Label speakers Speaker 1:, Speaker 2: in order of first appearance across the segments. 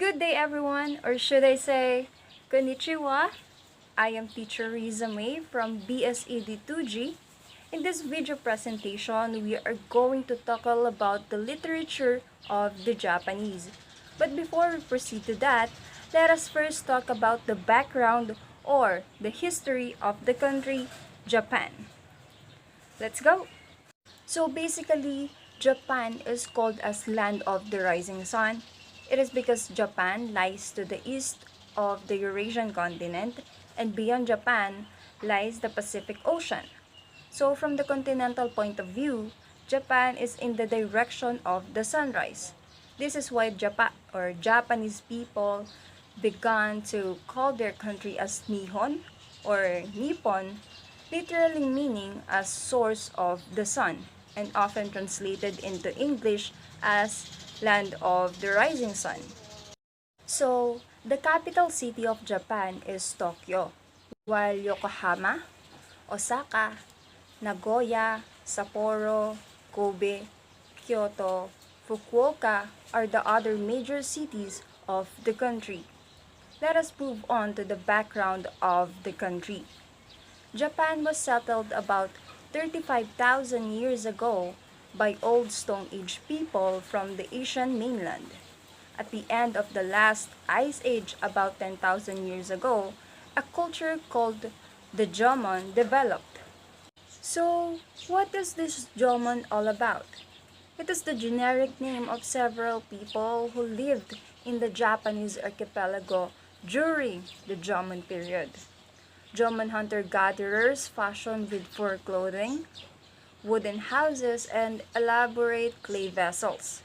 Speaker 1: Good day everyone, or should I say, Konnichiwa. I am teacher Riza May from BSED2G. In this video presentation, we are going to talk all about the literature of the Japanese. But before we proceed to that, let us first talk about the background or the history of the country, Japan. Let's go! So basically, Japan is called as Land of the Rising Sun. It is because Japan lies to the east of the Eurasian continent, and beyond Japan lies the Pacific Ocean. So from the continental point of view, Japan is in the direction of the sunrise. This is why Japanese people began to call their country as Nihon or Nippon, literally meaning as source of the sun, and often translated into English as land of the rising sun. So, the capital city of Japan is Tokyo, while Yokohama, Osaka, Nagoya, Sapporo, Kobe, Kyoto, Fukuoka are the other major cities of the country. Let us move on to the background of the country. Japan was settled about 35,000 years ago by Old Stone Age people from the Asian mainland. At the end of the last ice age about 10,000 years ago, a culture called the Jomon developed. So, what is this Jomon all about? It is the generic name of several people who lived in the Japanese archipelago during the Jomon period. Jomon hunter-gatherers fashioned with fur clothing, wooden houses, and elaborate clay vessels.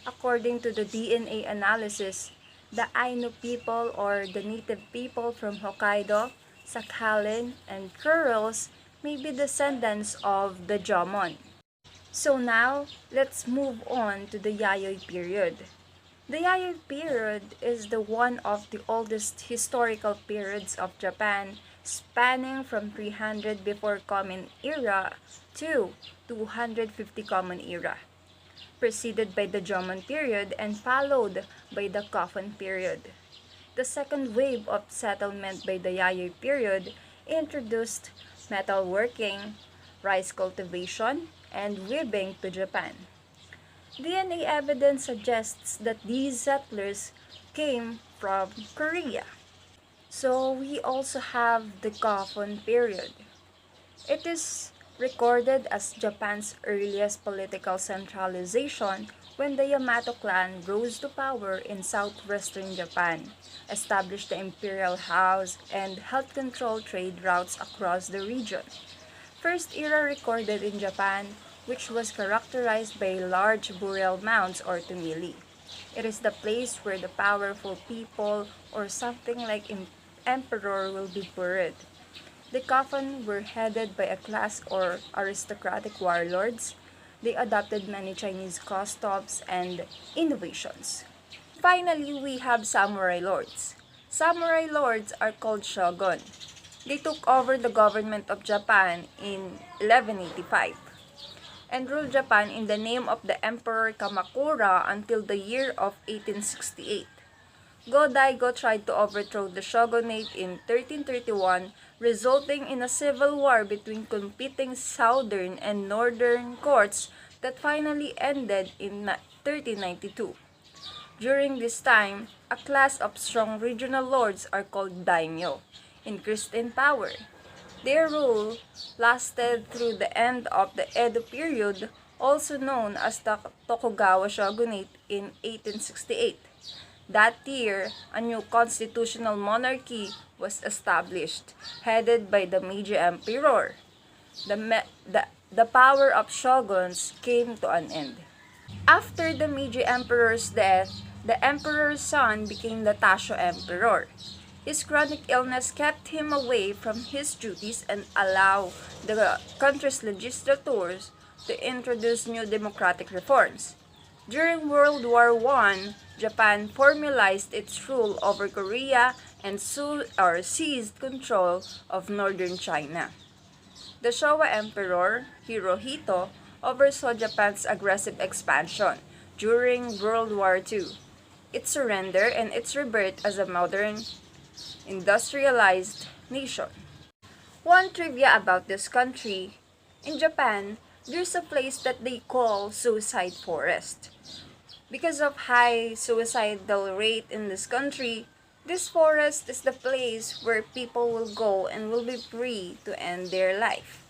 Speaker 1: According to the DNA analysis, the Ainu people or the native people from Hokkaido, Sakhalin, and Kurils may be descendants of the Jomon. So now, let's move on to the Yayoi period. The Yayoi period is the one of the oldest historical periods of Japan, spanning from 300 before Common Era to 250 Common Era, preceded by the Jomon period and followed by the Kofun period. The second wave of settlement by the Yayoi period introduced metalworking, rice cultivation, and weaving to Japan. DNA evidence suggests that these settlers came from Korea. So we also have the Kofun period. It is recorded as Japan's earliest political centralization when the Yamato clan rose to power in southwestern Japan, established the imperial house, and helped control trade routes across the region. First era recorded in Japan, which was characterized by large burial mounds or tumili. It is the place where the powerful people or something like an emperor will be buried. The Kofun were headed by a class or aristocratic warlords. They adopted many Chinese customs and innovations. Finally, we have samurai lords. Samurai lords are called shogun. They took over the government of Japan in 1185 and ruled Japan in the name of the Emperor Kamakura until the year of 1868. Go-Daigo tried to overthrow the shogunate in 1331, resulting in a civil war between competing southern and northern courts that finally ended in 1392. During this time, a class of strong regional lords are called daimyo, increased in power. Their rule lasted through the end of the Edo period, also known as the Tokugawa shogunate in 1868. That year, a new constitutional monarchy was established, headed by the Meiji Emperor. The power of shoguns came to an end. After the Meiji Emperor's death, the emperor's son became the Taisho Emperor. His chronic illness kept him away from his duties and allowed the country's legislators to introduce new democratic reforms. During World War I, Japan formalized its rule over Korea and seized control of northern China. The Showa Emperor, Hirohito, oversaw Japan's aggressive expansion during World War II. its surrender and its rebirth as a modern, industrialized nation. One trivia about this country: in Japan, there's a place that they call Suicide Forest. Because of high suicidal rate in this country, this forest is the place where people will go and will be free to end their life.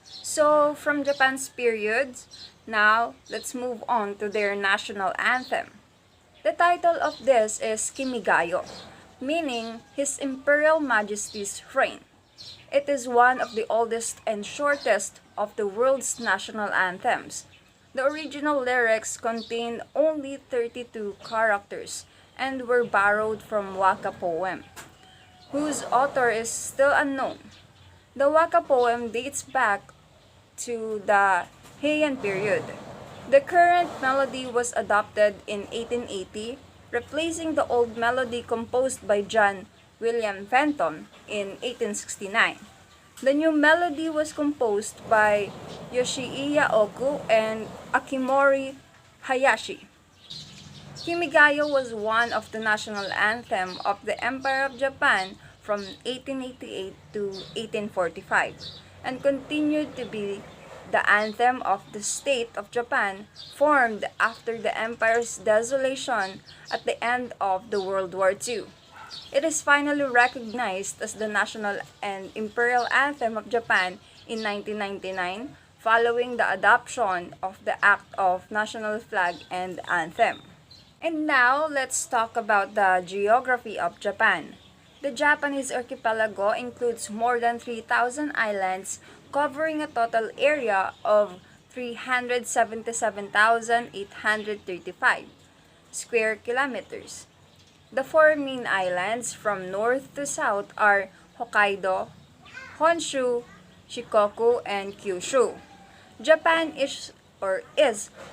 Speaker 1: So, from Japan's periods, now let's move on to their national anthem. The title of this is Kimigayo, meaning His Imperial Majesty's Reign. It is one of the oldest and shortest of the world's national anthems. The original lyrics contained only 32 characters and were borrowed from Waka poem, whose author is still unknown. The Waka poem dates back to the Heian period. The current melody was adopted in 1880, replacing the old melody composed by John William Fenton in 1869. The new melody was composed by Yoshiiya Oku and Akimori Hayashi. Kimigayo was one of the national anthem of the Empire of Japan from 1888 to 1845 and continued to be the anthem of the state of Japan, formed after the empire's dissolution at the end of the World War II. It is finally recognized as the national and imperial anthem of Japan in 1999, following the adoption of the Act of National Flag and Anthem. And now, let's talk about the geography of Japan. The Japanese archipelago includes more than 3,000 islands, covering a total area of 377,835 square kilometers. The four main islands from north to south are Hokkaido, Honshu, Shikoku, and Kyushu. Japan is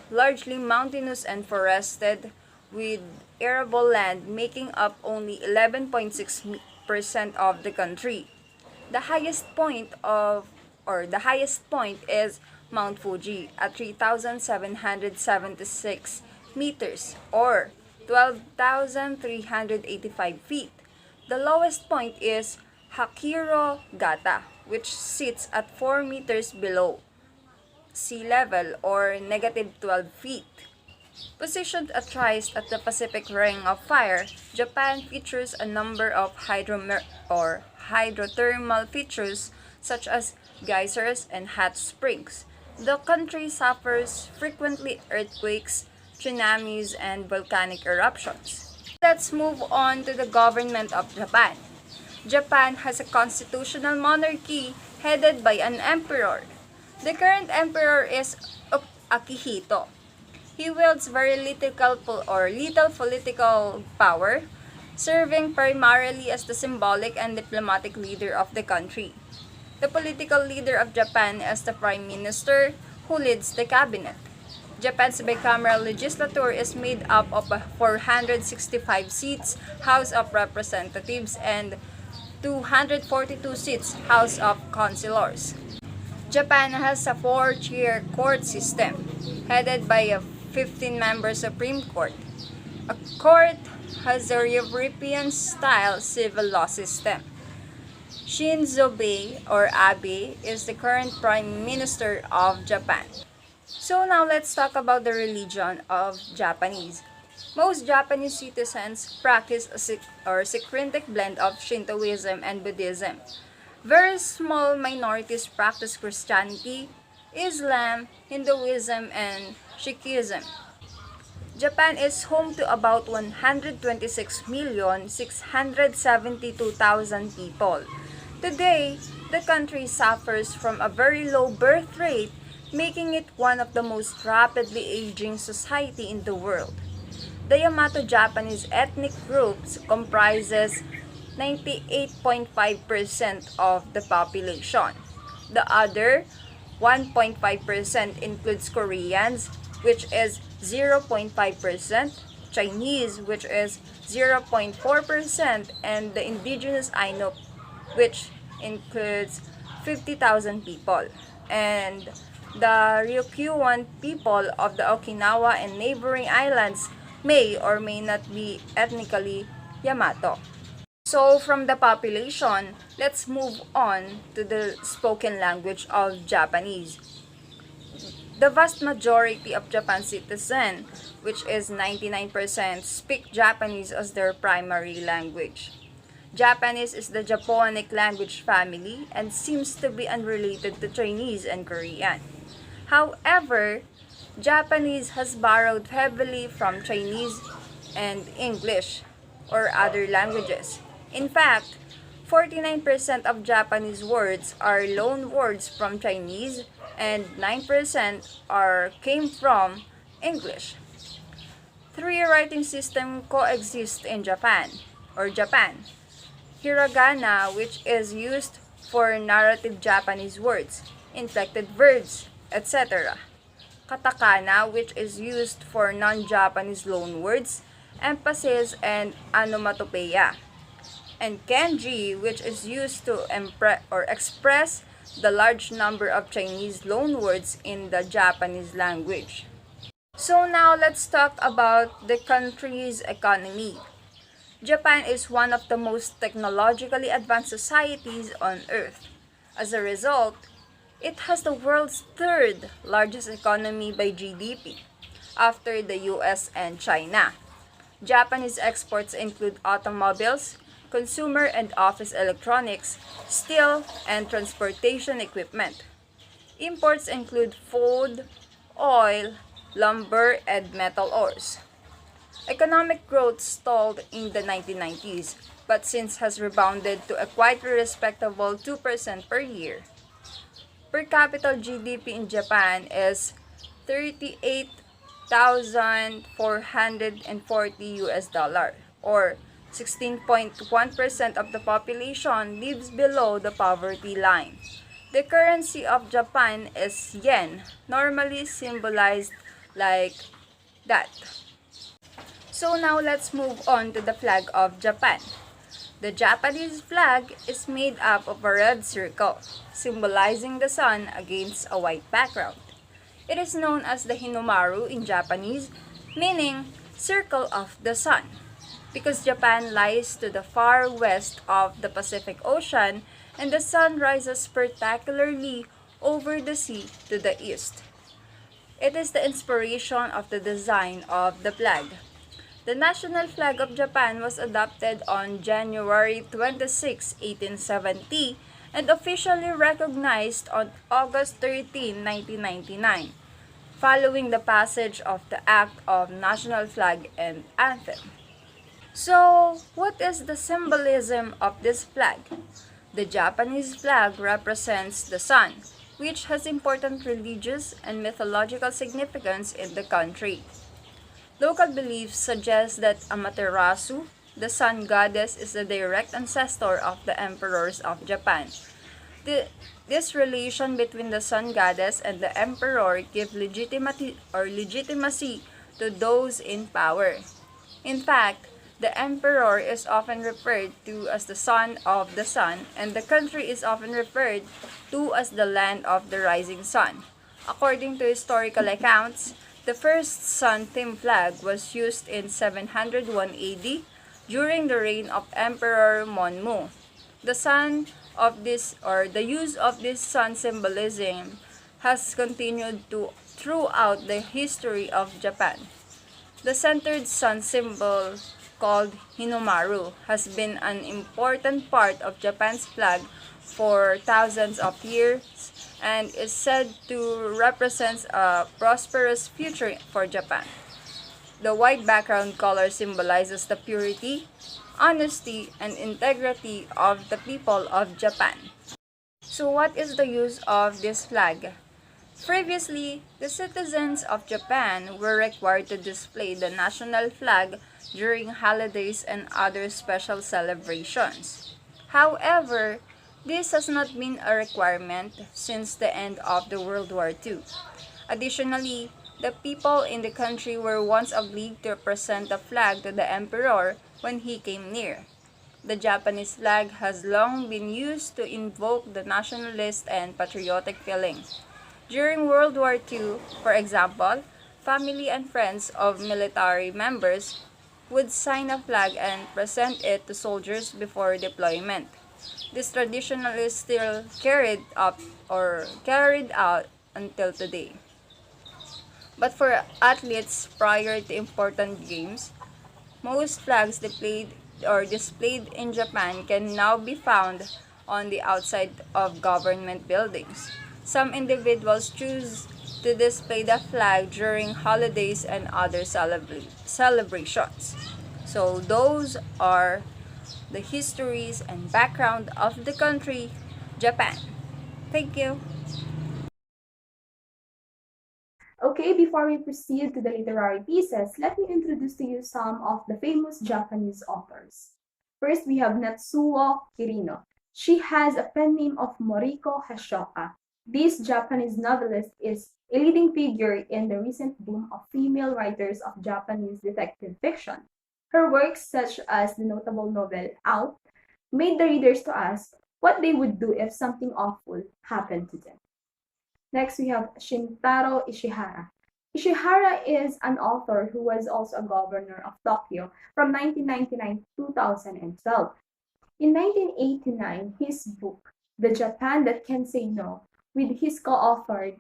Speaker 1: largely mountainous and forested, with arable land making up only 11.6% of the country. The highest point is Mount Fuji at 3,776 meters or 12,385 feet. The lowest point is Hakiro Gata, which sits at 4 meters below sea level or negative 12 feet. Positioned at thrice at the Pacific Ring of Fire, Japan features a number of hydrothermal features such as geysers and hot springs. The country suffers frequently earthquakes, tsunamis, and volcanic eruptions. Let's move on to the government of Japan. Japan has a constitutional monarchy headed by an emperor. The current emperor is Akihito. He wields very little political power, serving primarily as the symbolic and diplomatic leader of the country. The political leader of Japan is the Prime Minister, who leads the cabinet. Japan's bicameral legislature is made up of 465 seats House of Representatives and 242 seats House of Councilors. Japan has a four-tier court system, headed by a 15-member Supreme Court. A court has a European-style civil law system. Shinzo Abe is the current Prime Minister of Japan. So now let's talk about the religion of Japanese. Most Japanese citizens practice a syncretic blend of Shintoism and Buddhism. Very small minorities practice Christianity, Islam, Hinduism, and Sikhism. Japan is home to about 126,672,000 people. Today, the country suffers from a very low birth rate, making it one of the most rapidly aging society in the world. The Yamato Japanese ethnic groups comprises 98.5% of the population. The other 1.5% includes Koreans, which is 0.5%, Chinese, which is 0.4%, and the indigenous Ainu, which includes 50,000 people. And the Ryukyuan people of the Okinawa and neighboring islands may or may not be ethnically Yamato. So from the population, let's move on to the spoken language of Japanese. The vast majority of Japan's citizens, which is 99%, speak Japanese as their primary language. Japanese is the Japonic language family and seems to be unrelated to Chinese and Korean. However, Japanese has borrowed heavily from Chinese and English or other languages. In fact, 49% of Japanese words are loan words from Chinese and 9% came from English. Three writing systems coexist in Japan. Hiragana, which is used for narrative Japanese words, inflected verbs, etc. Katakana, which is used for non-Japanese loan words, emphasis, and onomatopoeia. And kanji, which is used to express the large number of Chinese loan words in the Japanese language. So now let's talk about the country's economy. Japan is one of the most technologically advanced societies on earth. As a result, it has the world's third largest economy by GDP, after the US and China. Japanese exports include automobiles, consumer and office electronics, steel, and transportation equipment. Imports include food, oil, lumber, and metal ores. Economic growth stalled in the 1990s, but since has rebounded to a quite respectable 2% per year. Per capita GDP in Japan is 38,440 US dollar, or 16.1% of the population lives below the poverty line. The currency of Japan is yen, normally symbolized like that. So now let's move on to the flag of Japan. The Japanese flag is made up of a red circle, symbolizing the sun against a white background. It is known as the Hinomaru in Japanese, meaning circle of the sun, because Japan lies to the far west of the Pacific Ocean and the sun rises spectacularly over the sea to the east. It is the inspiration of the design of the flag. The national flag of Japan was adopted on January 26, 1870 and officially recognized on August 13, 1999, following the passage of the Act of National Flag and Anthem. So, what is the symbolism of this flag? The Japanese flag represents the sun, which has important religious and mythological significance in the country. Local beliefs suggest that Amaterasu, the sun goddess, is the direct ancestor of the emperors of Japan. This relation between the sun goddess and the emperor gives legitimacy to those in power. In fact, the emperor is often referred to as the son of the sun, and the country is often referred to as the land of the rising sun. According to historical accounts, the first sun-themed flag was used in 701 AD during the reign of Emperor Monmu. The use of this sun symbolism has continued throughout the history of Japan. The centered sun symbol, called Hinomaru, has been an important part of Japan's flag for thousands of years and is said to represent a prosperous future for Japan. The white background color symbolizes the purity, honesty, and integrity of the people of Japan. So what is the use of this flag? Previously, the citizens of Japan were required to display the national flag during holidays and other special celebrations. However, this has not been a requirement since the end of the World War II. Additionally, the people in the country were once obliged to present the flag to the emperor when he came near. The Japanese flag has long been used to invoke the nationalist and patriotic feeling. During World War II, for example, family and friends of military members would sign a flag and present it to soldiers before deployment. This tradition is still carried out until today. But for athletes prior to important games, most flags displayed in Japan can now be found on the outside of government buildings. Some individuals choose to display the flag during holidays and other celebrations. So those are the histories and background of the country, Japan. Thank you.
Speaker 2: Okay, before we proceed to the literary pieces, let me introduce to you some of the famous Japanese authors. First, we have Natsuo Kirino. She has a pen name of Moriko Hashoka. This Japanese novelist is a leading figure in the recent boom of female writers of Japanese detective fiction. Her works, such as the notable novel Out, made the readers to ask what they would do if something awful happened to them. Next, we have Shintaro Ishihara. Ishihara is an author who was also a governor of Tokyo from 1999 to 2012. In 1989, his book, The Japan That Can Say No, with his co-author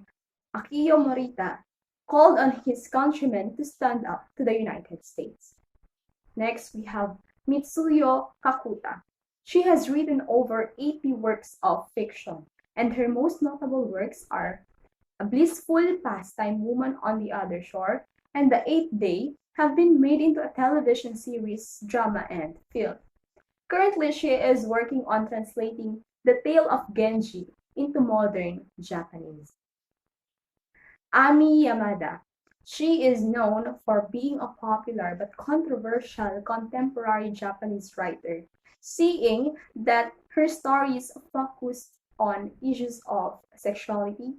Speaker 2: Akio Morita, called on his countrymen to stand up to the United States. Next, we have Mitsuyo Kakuta. She has written over 80 works of fiction, and her most notable works are A Blissful Pastime Woman on the Other Shore and The Eighth Day have been made into a television series, drama, and film. Currently, she is working on translating The Tale of Genji into modern Japanese. Ami Yamada. She is known for being a popular but controversial contemporary Japanese writer, seeing that her stories focus on issues of sexuality,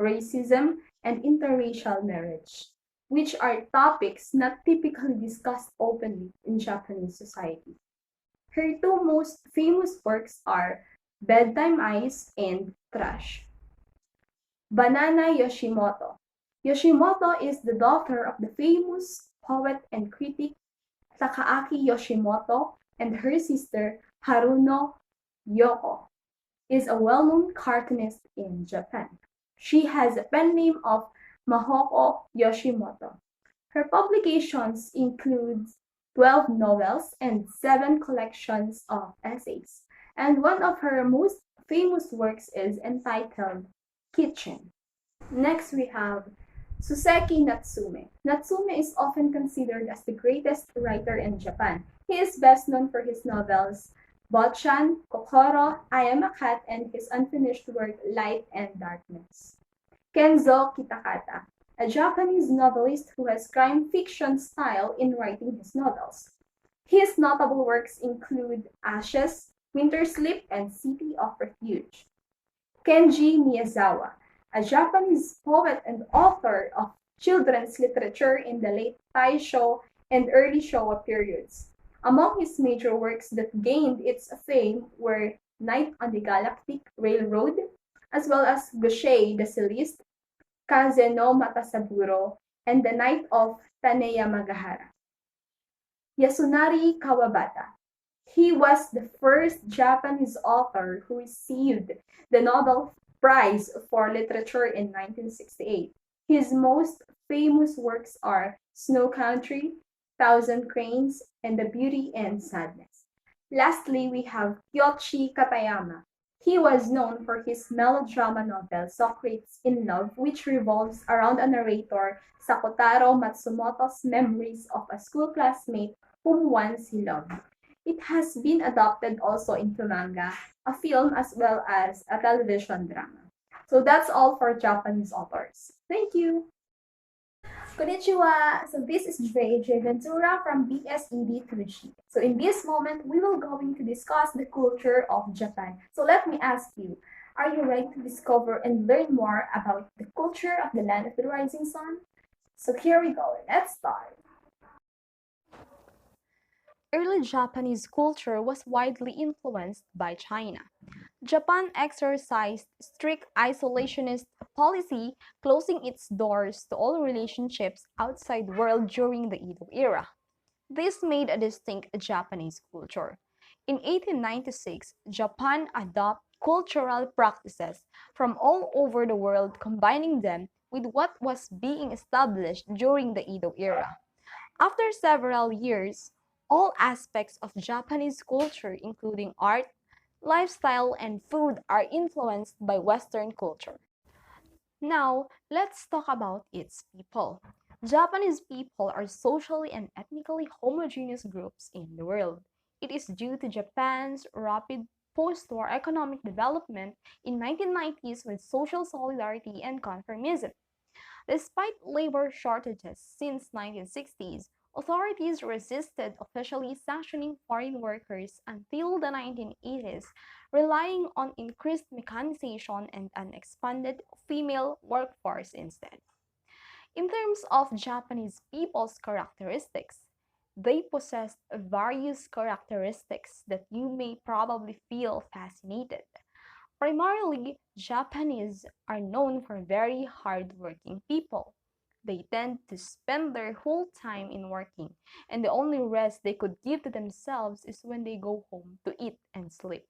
Speaker 2: racism, and interracial marriage, which are topics not typically discussed openly in Japanese society. Her two most famous works are Bedtime Eyes and Trash. Banana Yoshimoto. Yoshimoto is the daughter of the famous poet and critic Takaaki Yoshimoto, and her sister Haruno Yoko is a well-known cartoonist in Japan. She has a pen name of Mahoko Yoshimoto. Her publications include 12 novels and 7 collections of essays, and one of her most famous works is entitled Kitchen. Next, we have Suseki Natsume. Natsume is often considered as the greatest writer in Japan. He is best known for his novels Botchan, Kokoro, I Am a Cat, and his unfinished work Light and Darkness. Kenzo Kitakata, a Japanese novelist who has crime fiction style in writing his novels. His notable works include Ashes, Winter Sleep, and City of Refuge. Kenji Miyazawa, a Japanese poet and author of children's literature in the late Taisho and early Showa periods. Among his major works that gained its fame were Night on the Galactic Railroad, as well as Gosei the Celeste, Kaze no Matasaburo, and The Night of Taneyamagahara. Yasunari Kawabata. He was the first Japanese author who received the Nobel Prize for Literature in 1968. His most famous works are Snow Country, Thousand Cranes, and The Beauty and Sadness. Lastly, we have Kyoshi Katayama. He was known for his melodrama novel Socrates in Love, which revolves around a narrator, Sakotaro Matsumoto's memories of a school classmate whom once he loved. It has been adapted also into manga, a film, as well as a television drama. So that's all for Japanese authors. Thank you. Konnichiwa! So this is J Ventura from BSED Tuji. So in this moment, we will going to discuss the culture of Japan. So let me ask you, are you ready to discover and learn more about the culture of the land of the rising sun? So here we go, let's start. Early Japanese culture was widely influenced by China.
Speaker 3: Japan exercised strict isolationist policy, closing its doors to all relationships outside the world during the Edo era. This made a distinct Japanese culture. In 1896, Japan adopted cultural practices from all over the world, combining them with what was being established during the Edo era. After several years, all aspects of Japanese culture, including art, lifestyle, and food, are influenced by Western culture. Now, let's talk about its people. Japanese people are socially and ethnically homogeneous groups in the world. It is due to Japan's rapid post-war economic development in 1990s with social solidarity and conformism. Despite labor shortages since 1960s, authorities resisted officially sanctioning foreign workers until the 1980s, relying on increased mechanization and an expanded female workforce instead. In terms of Japanese people's characteristics, they possess various characteristics that you may probably feel fascinated. Primarily, Japanese are known for very hardworking people. They tend to spend their whole time in working, and the only rest they could give to themselves is when they go home to eat and sleep.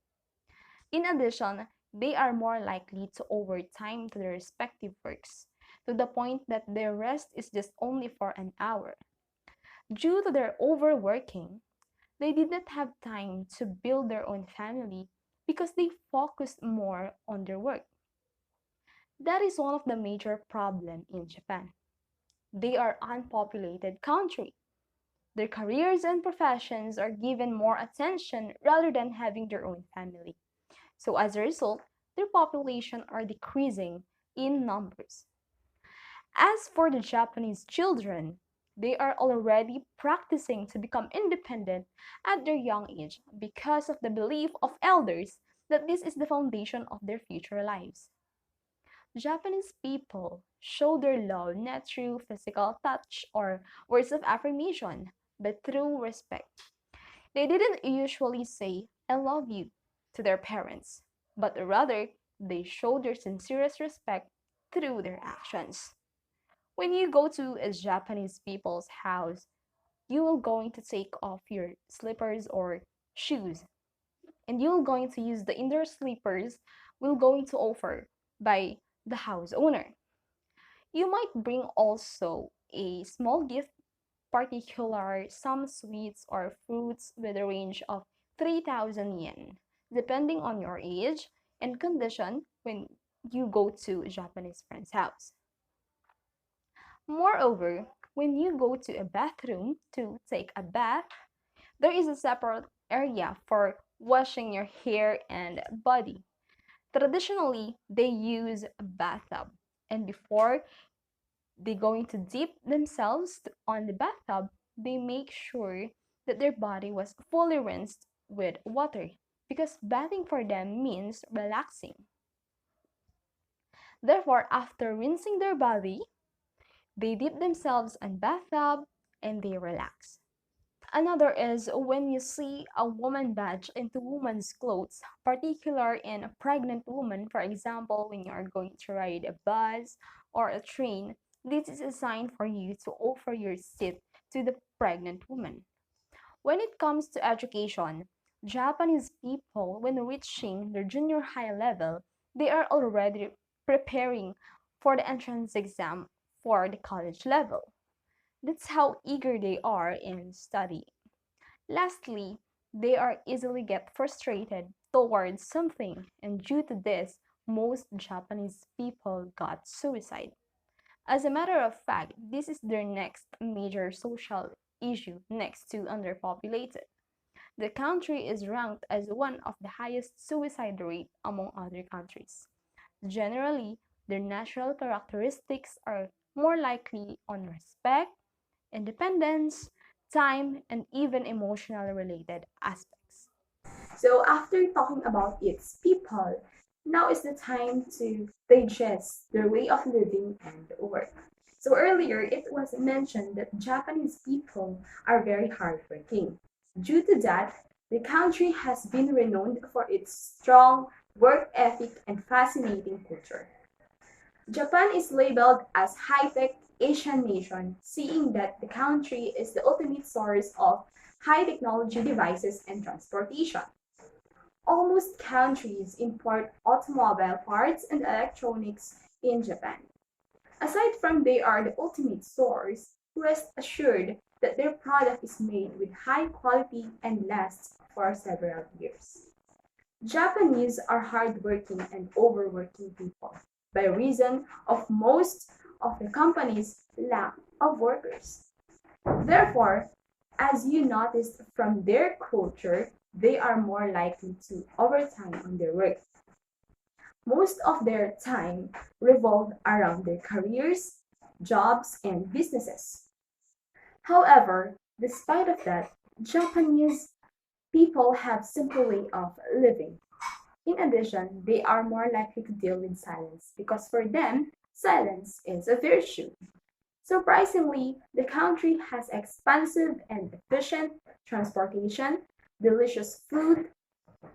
Speaker 3: In addition, they are more likely to overtime to their respective works, to the point that their rest is just only for an hour. Due to their overworking, they did not have time to build their own family because they focused more on their work. That is one of the major problems in Japan. They are unpopulated country. Their careers and professions are given more attention rather than having their own family. So as a result, their population are decreasing in numbers. As for the Japanese children, they are already practicing to become independent at their young age because of the belief of elders that this is the foundation of their future lives. Japanese people show their love not through physical touch or words of affirmation, but through respect. They didn't usually say, I love you to their parents, but rather they show their sincerest respect through their actions. When you go to a Japanese people's house, you will going to take off your slippers or shoes, and you're going to use the indoor slippers will going to offer by the house owner. You might bring also a small gift, particular some sweets or fruits with a range of 3,000 yen, depending on your age and condition when you go to a Japanese friend's house. Moreover, when you go to a bathroom to take a bath, there is a separate area for washing your hair and body. Traditionally, they use a bathtub, and before they going to dip themselves on the bathtub, they make sure that their body was fully rinsed with water because bathing for them means relaxing. Therefore, after rinsing their body, they dip themselves in bathtub and they relax. Another is when you see a woman badge into woman's clothes, particular in a pregnant woman, for example, when you are going to ride a bus or a train, this is a sign for you to offer your seat to the pregnant woman. When it comes to education, Japanese people, when reaching their junior high level, they are already preparing for the entrance exam for the college level. That's how eager they are in study. Lastly, they are easily get frustrated towards something, and due to this, most Japanese people got suicide. As a matter of fact, this is their next major social issue next to underpopulated. The country is ranked as one of the highest suicide rate among other countries. Generally, their natural characteristics are more likely on respect, independence, time, and even emotional related aspects.
Speaker 2: So after talking about its people, now is the time to digest their way of living and work. So earlier it was mentioned that Japanese people are very hardworking. Due to that, the country has been renowned for its strong work ethic, and fascinating culture. Japan is labeled as high-tech Asian nation, seeing that the country is the ultimate source of high technology devices and transportation. Almost countries import automobile parts and electronics in Japan. Aside from they are the ultimate source, rest assured that their product is made with high quality and lasts for several years. Japanese are hardworking and overworking people by reason of most of the company's lack of workers. Therefore, as you noticed from their culture, they are more likely to overtime on their work. Most of their time revolve around their careers, jobs, and businesses. However, despite of that, Japanese people have simple way of living. In addition, they are more likely to deal with silence because for them, silence is a virtue. Surprisingly, the country has expansive and efficient transportation, delicious food,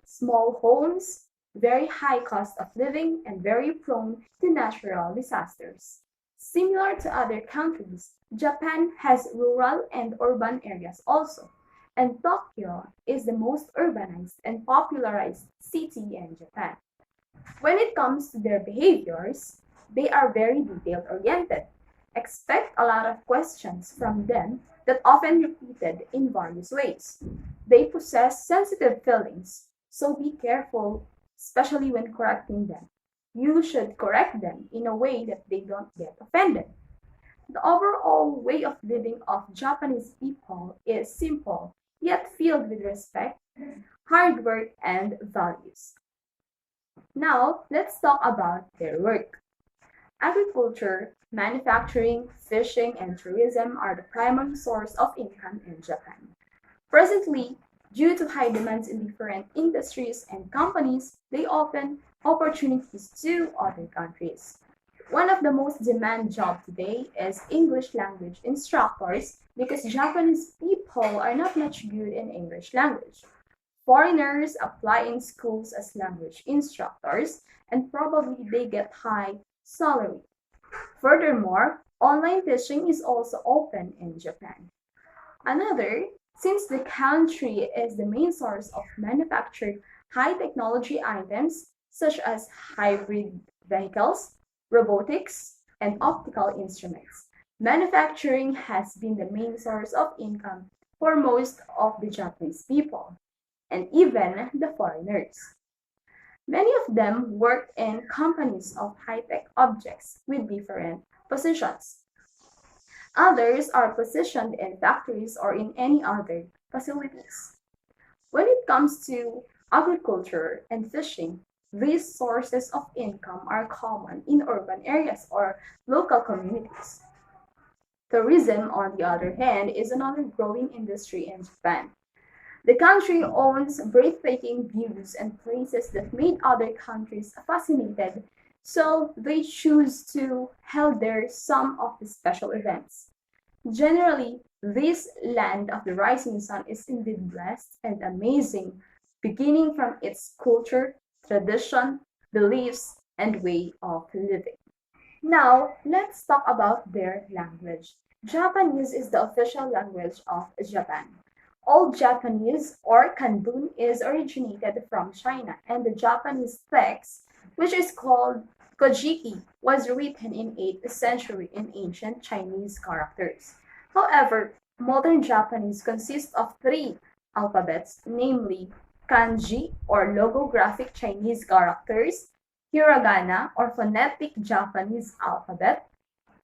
Speaker 2: small homes, very high cost of living, and very prone to natural disasters. Similar to other countries, Japan has rural and urban areas also, and Tokyo is the most urbanized and popularized city in Japan. When it comes to their behaviors, they are very detail oriented. Expect a lot of questions from them that often repeated in various ways. They possess sensitive feelings, so be careful, especially when correcting them. You should correct them in a way that they don't get offended. The overall way of living of Japanese people is simple, yet filled with respect, hard work, and values. Now, let's talk about their work. Agriculture, manufacturing, fishing, and tourism are the primary source of income in Japan. Presently, due to high demands in different industries and companies, they open opportunities to other countries. One of the most demand job today is English language instructors because Japanese people are not much good in English language. Foreigners apply in schools as language instructors and probably they get high salary. Furthermore, online teaching is also open in Japan. Another, since the country is the main source of manufactured high technology items such as hybrid vehicles, robotics, and optical instruments, manufacturing has been the main source of income for most of the Japanese people, and even the foreigners. Many of them work in companies of high-tech objects with different positions. Others are positioned in factories or in any other facilities. When it comes to agriculture and fishing, these sources of income are common in urban areas or local communities. Tourism, on the other hand, is another growing industry in Japan. The country owns breathtaking views and places that made other countries fascinated, so they choose to hold there some of the special events. Generally, this land of the rising sun is indeed blessed and amazing, beginning from its culture, tradition, beliefs, and way of living. Now, let's talk about their language. Japanese is the official language of Japan. Old Japanese or Kanbun is originated from China, and the Japanese text, which is called Kojiki, was written in 8th century in ancient Chinese characters. However, modern Japanese consists of three alphabets, namely kanji or logographic Chinese characters, hiragana or phonetic Japanese alphabet,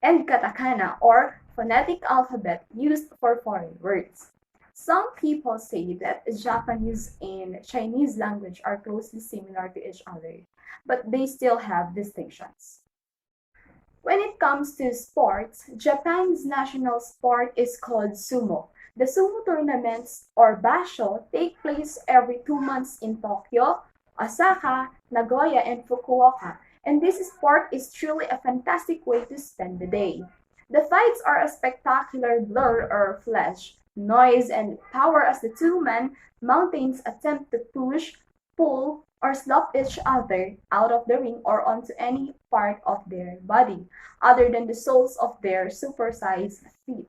Speaker 2: and katakana or phonetic alphabet used for foreign words. Some people say that Japanese and Chinese language are closely similar to each other, but they still have distinctions. When it comes to sports, Japan's national sport is called sumo. The sumo tournaments or basho take place every 2 months in Tokyo, Osaka, Nagoya, and Fukuoka, and this sport is truly a fantastic way to spend the day. The fights are a spectacular blur or flash, noise, and power as the two-man mountains attempt to push, pull, or slap each other out of the ring or onto any part of their body, other than the soles of their supersized feet.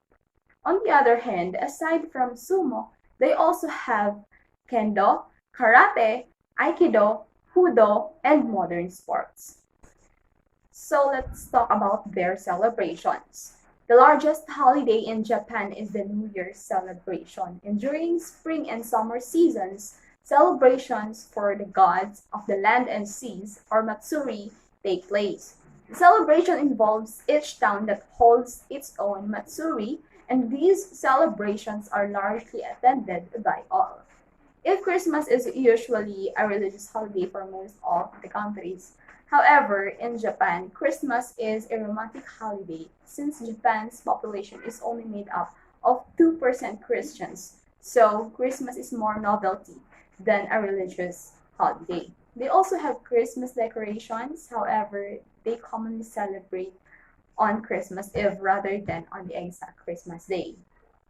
Speaker 2: On the other hand, aside from sumo, they also have kendo, karate, aikido, judo, and modern sports. So let's talk about their celebrations. The largest holiday in Japan is the New Year's celebration, and during spring and summer seasons, celebrations for the gods of the land and seas, or Matsuri, take place. The celebration involves each town that holds its own Matsuri, and these celebrations are largely attended by all. If Christmas is usually a religious holiday for most of the countries, however, in Japan, Christmas is a romantic holiday since Japan's population is only made up of 2% Christians. So, Christmas is more novelty than a religious holiday. They also have Christmas decorations, however, they commonly celebrate on Christmas Eve rather than on the exact Christmas day.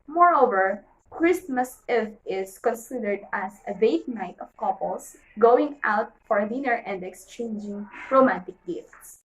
Speaker 2: Moreover, Christmas Eve is considered as a date night of couples going out for dinner and exchanging romantic gifts.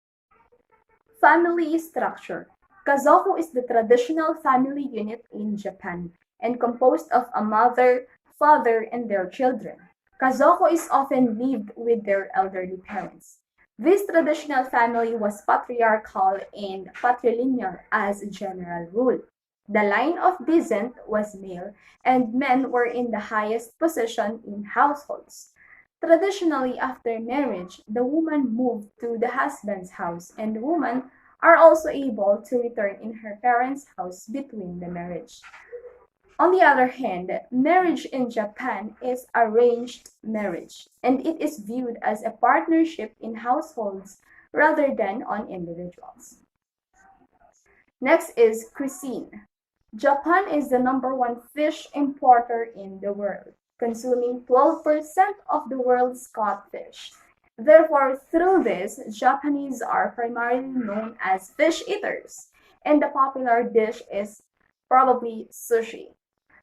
Speaker 2: Family structure. Kazoku is the traditional family unit in Japan and composed of a mother, father, and their children. Kazoku is often lived with their elderly parents. This traditional family was patriarchal and patrilineal as a general rule. The line of descent was male, and men were in the highest position in households. Traditionally, after marriage, the woman moved to the husband's house, and the women are also able to return in her parents' house between the marriage. On the other hand, marriage in Japan is arranged marriage, and it is viewed as a partnership in households rather than on individuals. Next is cuisine. Japan is the number one fish importer in the world, consuming 12% of the world's caught fish. Therefore, through this, Japanese are primarily known as fish eaters, and the popular dish is probably sushi,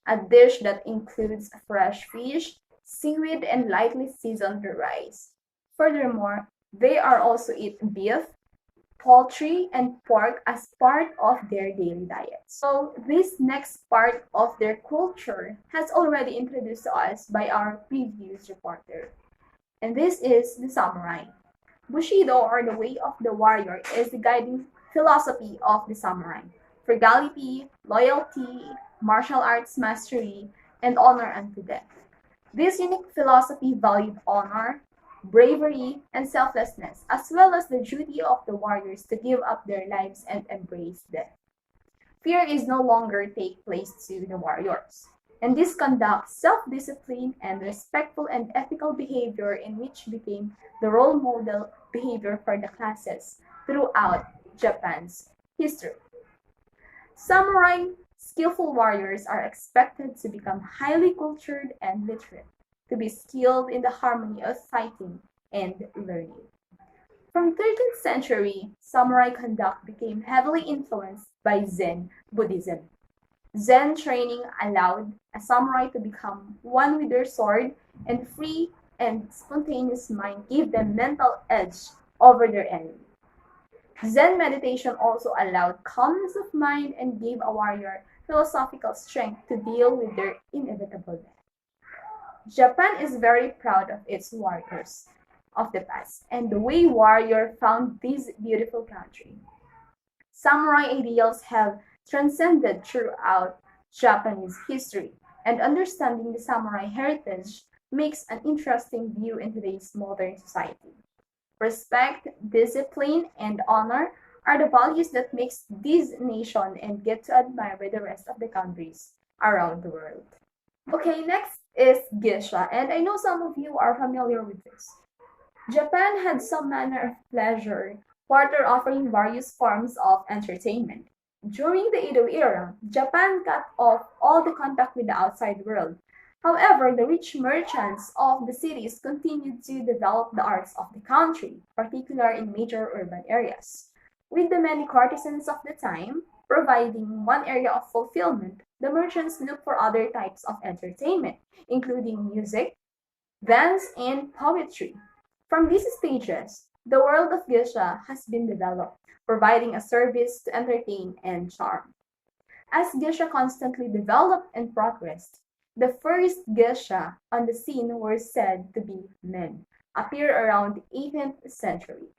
Speaker 2: a dish that includes fresh fish, seaweed, and lightly seasoned rice. Furthermore, they are also eat beef, poultry, and pork as part of their daily diet. So, this next part of their culture has already introduced to us by our previous reporter, and this is the samurai. Bushido, or the way of the warrior, is the guiding philosophy of the samurai. Frugality, loyalty, martial arts mastery, and honor unto death. This unique philosophy valued honor, bravery, and selflessness, as well as the duty of the warriors to give up their lives and embrace death. Fear is no longer take place to the warriors, and this conduct self-discipline and respectful and ethical behavior in which became the role model behavior for the classes throughout Japan's history. Samurai skillful warriors are expected to become highly cultured and literate, to be skilled in the harmony of fighting and learning. From 13th century, samurai conduct became heavily influenced by Zen Buddhism. Zen training allowed a samurai to become one with their sword, and free and spontaneous mind gave them mental edge over their enemy. Zen meditation also allowed calmness of mind and gave a warrior philosophical strength to deal with their inevitable death. Japan is very proud of its warriors of the past and the way warrior found this beautiful country. Samurai ideals have transcended throughout Japanese history, and understanding the samurai heritage makes an interesting view in today's modern society. Respect, discipline, and honor are the values that makes this nation and get to admire by the rest of the countries around the world. Okay, next is geisha, and I know some of you are familiar with this. Japan had some manner of pleasure, quarter offering various forms of entertainment. During the Edo era, Japan cut off all the contact with the outside world. However, the rich merchants of the cities continued to develop the arts of the country, particularly in major urban areas. With the many courtesans of the time providing one area of fulfillment, the merchants looked for other types of entertainment, including music, dance, and poetry. From these stages, the world of geisha has been developed, providing a service to entertain and charm. As geisha constantly developed and progressed, the first geisha on the scene were said to be men, appear around the 18th century.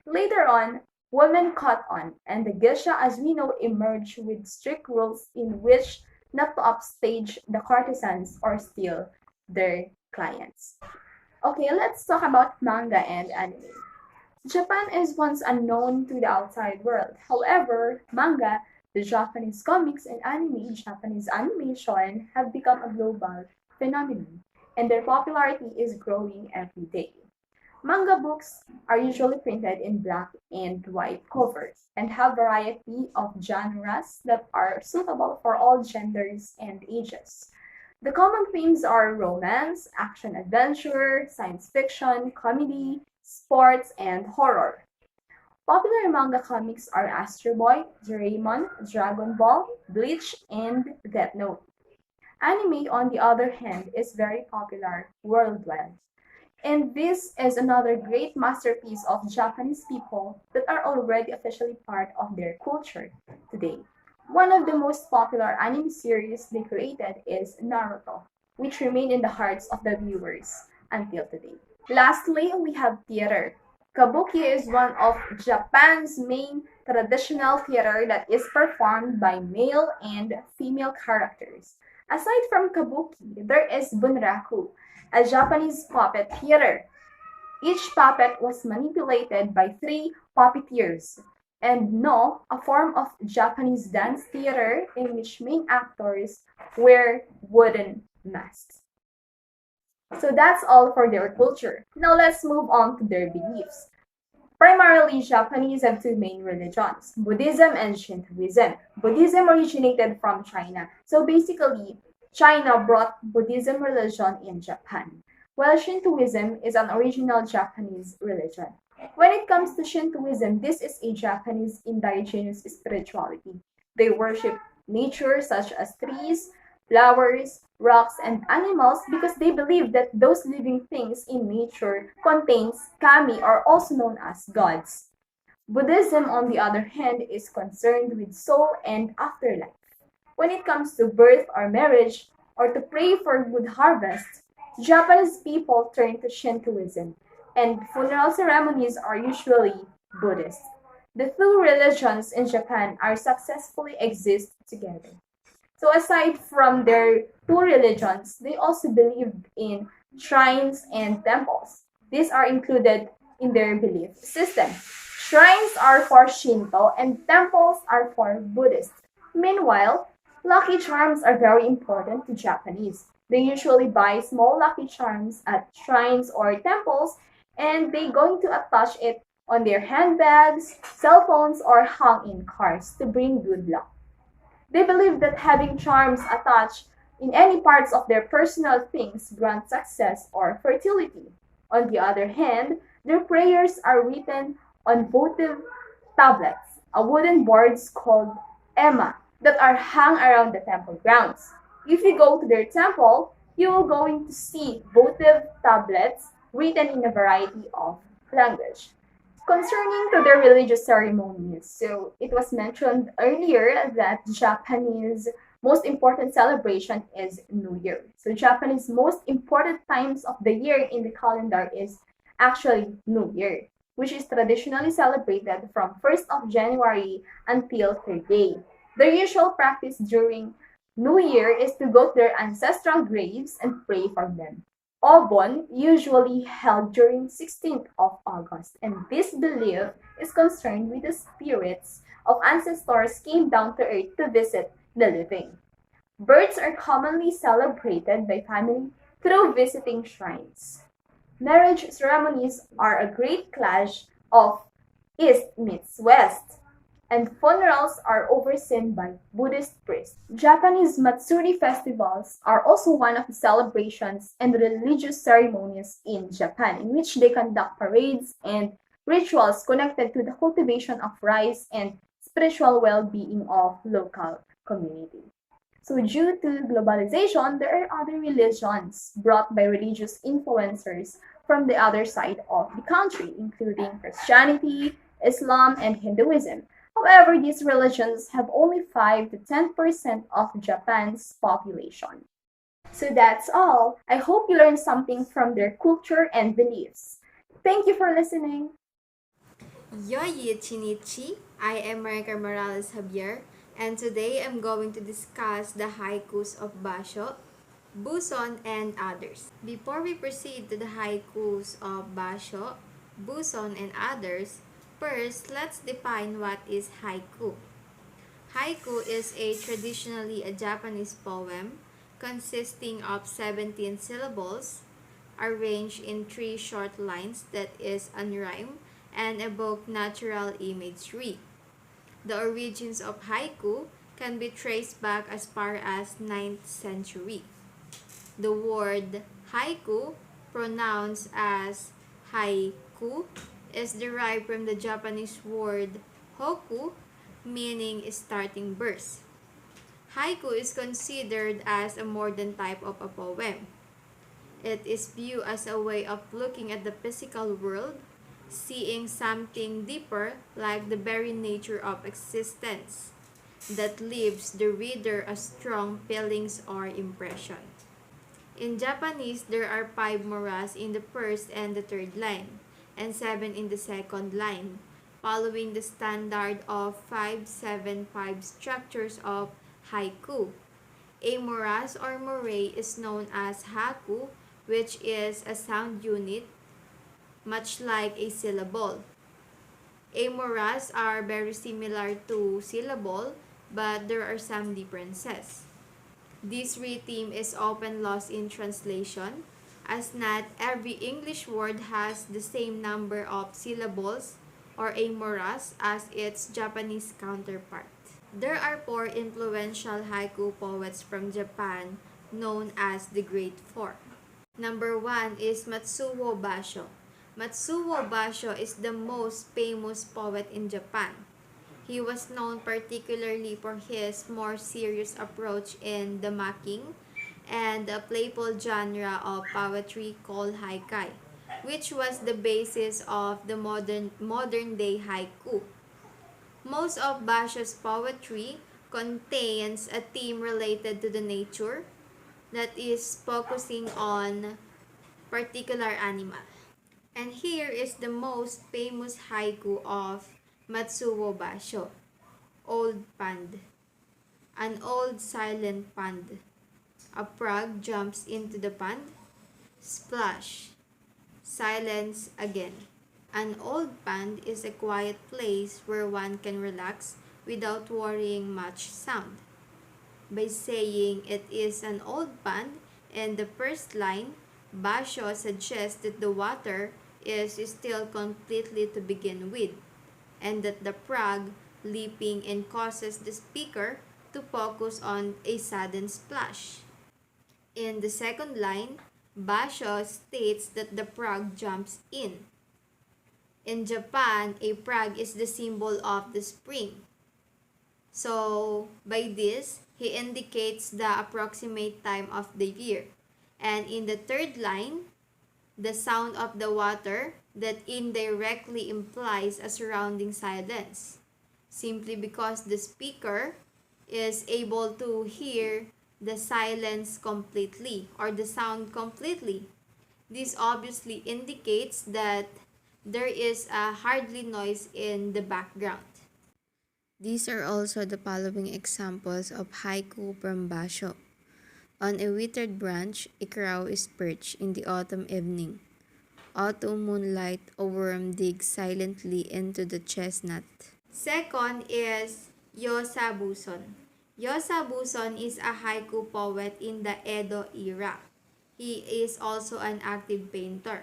Speaker 2: Later on, women caught on, and the geisha as we know emerged with strict rules in which not to upstage the courtesans or steal their clients. Okay, let's talk about manga and anime. Japan is once unknown to the outside world. However, manga, the Japanese comics, and anime, Japanese animation, have become a global phenomenon, and their popularity is growing every day. Manga books are usually printed in black and white covers and have variety of genres that are suitable for all genders and ages. The common themes are romance, action adventure, science fiction, comedy, sports, and horror. Popular manga comics are Astro Boy, Doraemon, Dragon Ball, Bleach, and Death Note. Anime, on the other hand, is very popular worldwide. And this is another great masterpiece of Japanese people that are already officially part of their culture today. One of the most popular anime series they created is Naruto, which remained in the hearts of the viewers until today. Lastly, we have theater. Kabuki is one of Japan's main traditional theater that is performed by male and female characters. Aside from Kabuki, there is Bunraku, a Japanese puppet theater. Each puppet was manipulated by three puppeteers, and No, a form of Japanese dance theater in which main actors wear wooden masks. So that's all for their culture. Now let's move on to their beliefs. Primarily, Japanese have two main religions, Buddhism and Shintoism. Buddhism originated from China. So basically, China brought Buddhism religion in Japan, while Shintoism is an original Japanese religion. When it comes to Shintoism, this is a Japanese indigenous spirituality. They worship nature such as trees, flowers, rocks, and animals because they believe that those living things in nature contains kami or also known as gods. Buddhism, on the other hand, is concerned with soul and afterlife. When it comes to birth or marriage, or to pray for good harvest, Japanese people turn to Shintoism, and funeral ceremonies are usually Buddhist. The two religions in Japan are successfully exist together. So aside from their two religions, they also believe in shrines and temples. These are included in their belief system. Shrines are for Shinto and temples are for Buddhist. Meanwhile, lucky charms are very important to Japanese. They usually buy small lucky charms at shrines or temples and they going to attach it on their handbags, cell phones, or hung in cars to bring good luck. They believe that having charms attached in any parts of their personal things grant success or fertility. On the other hand, their prayers are written on votive tablets, a wooden boards called ema, that are hung around the temple grounds. If you go to their temple, you will going to see votive tablets written in a variety of language. Concerning to their religious ceremonies, so it was mentioned earlier that Japanese most important celebration is New Year. So Japanese most important times of the year in the calendar is actually New Year, which is traditionally celebrated from 1st of January until 3rd day. The usual practice during New Year is to go to their ancestral graves and pray for them. Obon usually held during 16th of August, and this belief is concerned with the spirits of ancestors came down to earth to visit the living. Births are commonly celebrated by family through visiting shrines. Marriage ceremonies are a great clash of East meets West, and funerals are overseen by Buddhist priests. Japanese Matsuri festivals are also one of the celebrations and religious ceremonies in Japan, in which they conduct parades and rituals connected to the cultivation of rice and spiritual well-being of local community. So due to globalization, there are other religions brought by religious influencers from the other side of the country, including Christianity, Islam, and Hinduism. However, these religions have only 5 to 10% of Japan's population. So that's all. I hope you learned something from their culture and beliefs. Thank you for listening.
Speaker 4: Yoyi Chinichi, I am Marika Morales Javier, and today I'm going to discuss the haikus of Basho, Buson, and others. Before we proceed to the haikus of Basho, Buson, and others, first let's define what is haiku. Haiku is traditionally a Japanese poem consisting of 17 syllables arranged in 3 short lines that is unrhymed and evoke natural imagery. The origins of haiku can be traced back as far as 9th century. The word haiku, pronounced as haiku, is derived from the Japanese word hoku, meaning starting verse. Haiku is considered as a modern type of a poem. It is viewed as a way of looking at the physical world, seeing something deeper like the very nature of existence that leaves the reader a strong feelings or impression. In Japanese, there are 5 moras in the first and the third line, and 7 in the second line, following the standard of 5-7-5 structures of haiku. A moras or moray is known as haku, which is a sound unit, much like a syllable. Amoras are very similar to syllable, but there are some differences. This rhythm is often lost in translation, as not every English word has the same number of syllables or amoras as its Japanese counterpart. There are 4 influential haiku poets from Japan known as the Great Four. Number 1 is Matsuo Basho. Matsuo Basho is the most famous poet in Japan. He was known particularly for his more serious approach in the mocking and the playful genre of poetry called haikai, which was the basis of the modern-day haiku. Most of Basho's poetry contains a theme related to the nature that is focusing on particular animal. And here is the most famous haiku of Matsuo Basho. Old Pond. An old silent pond. A frog jumps into the pond. Splash. Silence again. An old pond is a quiet place where one can relax without worrying much sound. By saying it is an old pond in the first line, Basho suggests that the water is still completely to begin with, and that the frog leaping in causes the speaker to focus on a sudden splash. In the second line, Basho states that the frog jumps in. In Japan, a frog is the symbol of the spring. So, by this, he indicates the approximate time of the year. And in the third line, the sound of the water that indirectly implies a surrounding silence, simply because the speaker is able to hear the silence completely or the sound completely. This obviously indicates that there is a hardly noise in the background. These are also the following examples of haiku from Basho. On a withered branch, a crow is perched in the autumn evening. Autumn moonlight, a worm digs silently into the chestnut. Second is Yosabuson. Yosabuson is a haiku poet in the Edo era. He is also an active painter.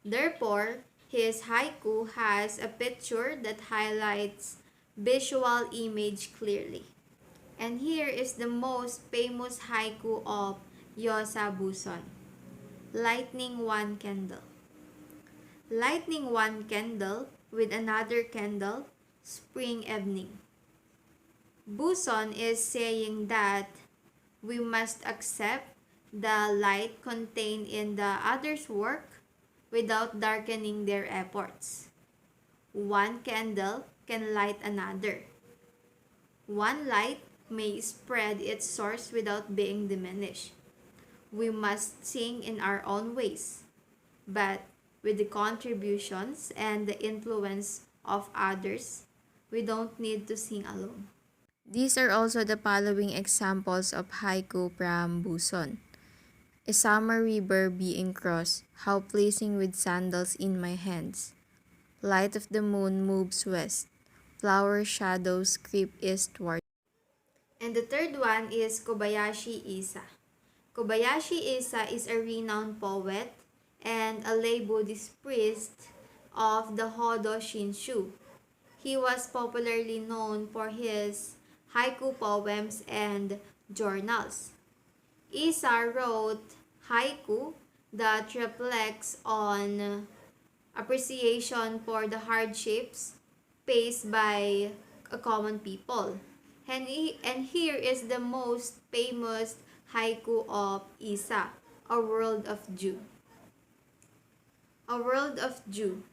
Speaker 4: Therefore, his haiku has a picture that highlights visual image clearly. And here is the most famous haiku of Yosabuson. Lightning one candle. Lighting one candle with another candle, spring evening. Buson is saying that We must accept the light contained in the other's work without darkening their efforts. One candle can light another. One light may spread its source without being diminished. We must sing in our own ways, but with the contributions and the influence of others, we don't need to sing alone. These are also the following examples of haiku from Buson. A summer river being crossed, how pleasing with sandals in my hands. Light of the moon moves west, flower shadows creep eastward. And the third one is Kobayashi Isa. Kobayashi Isa is a renowned poet and a lay Buddhist priest of the Hodo Shinshu. He was popularly known for his haiku poems and journals. Isa wrote haiku that reflects on appreciation for the hardships faced by a common people. And here is the most famous haiku of Isa, A World of Dew. A world of dew,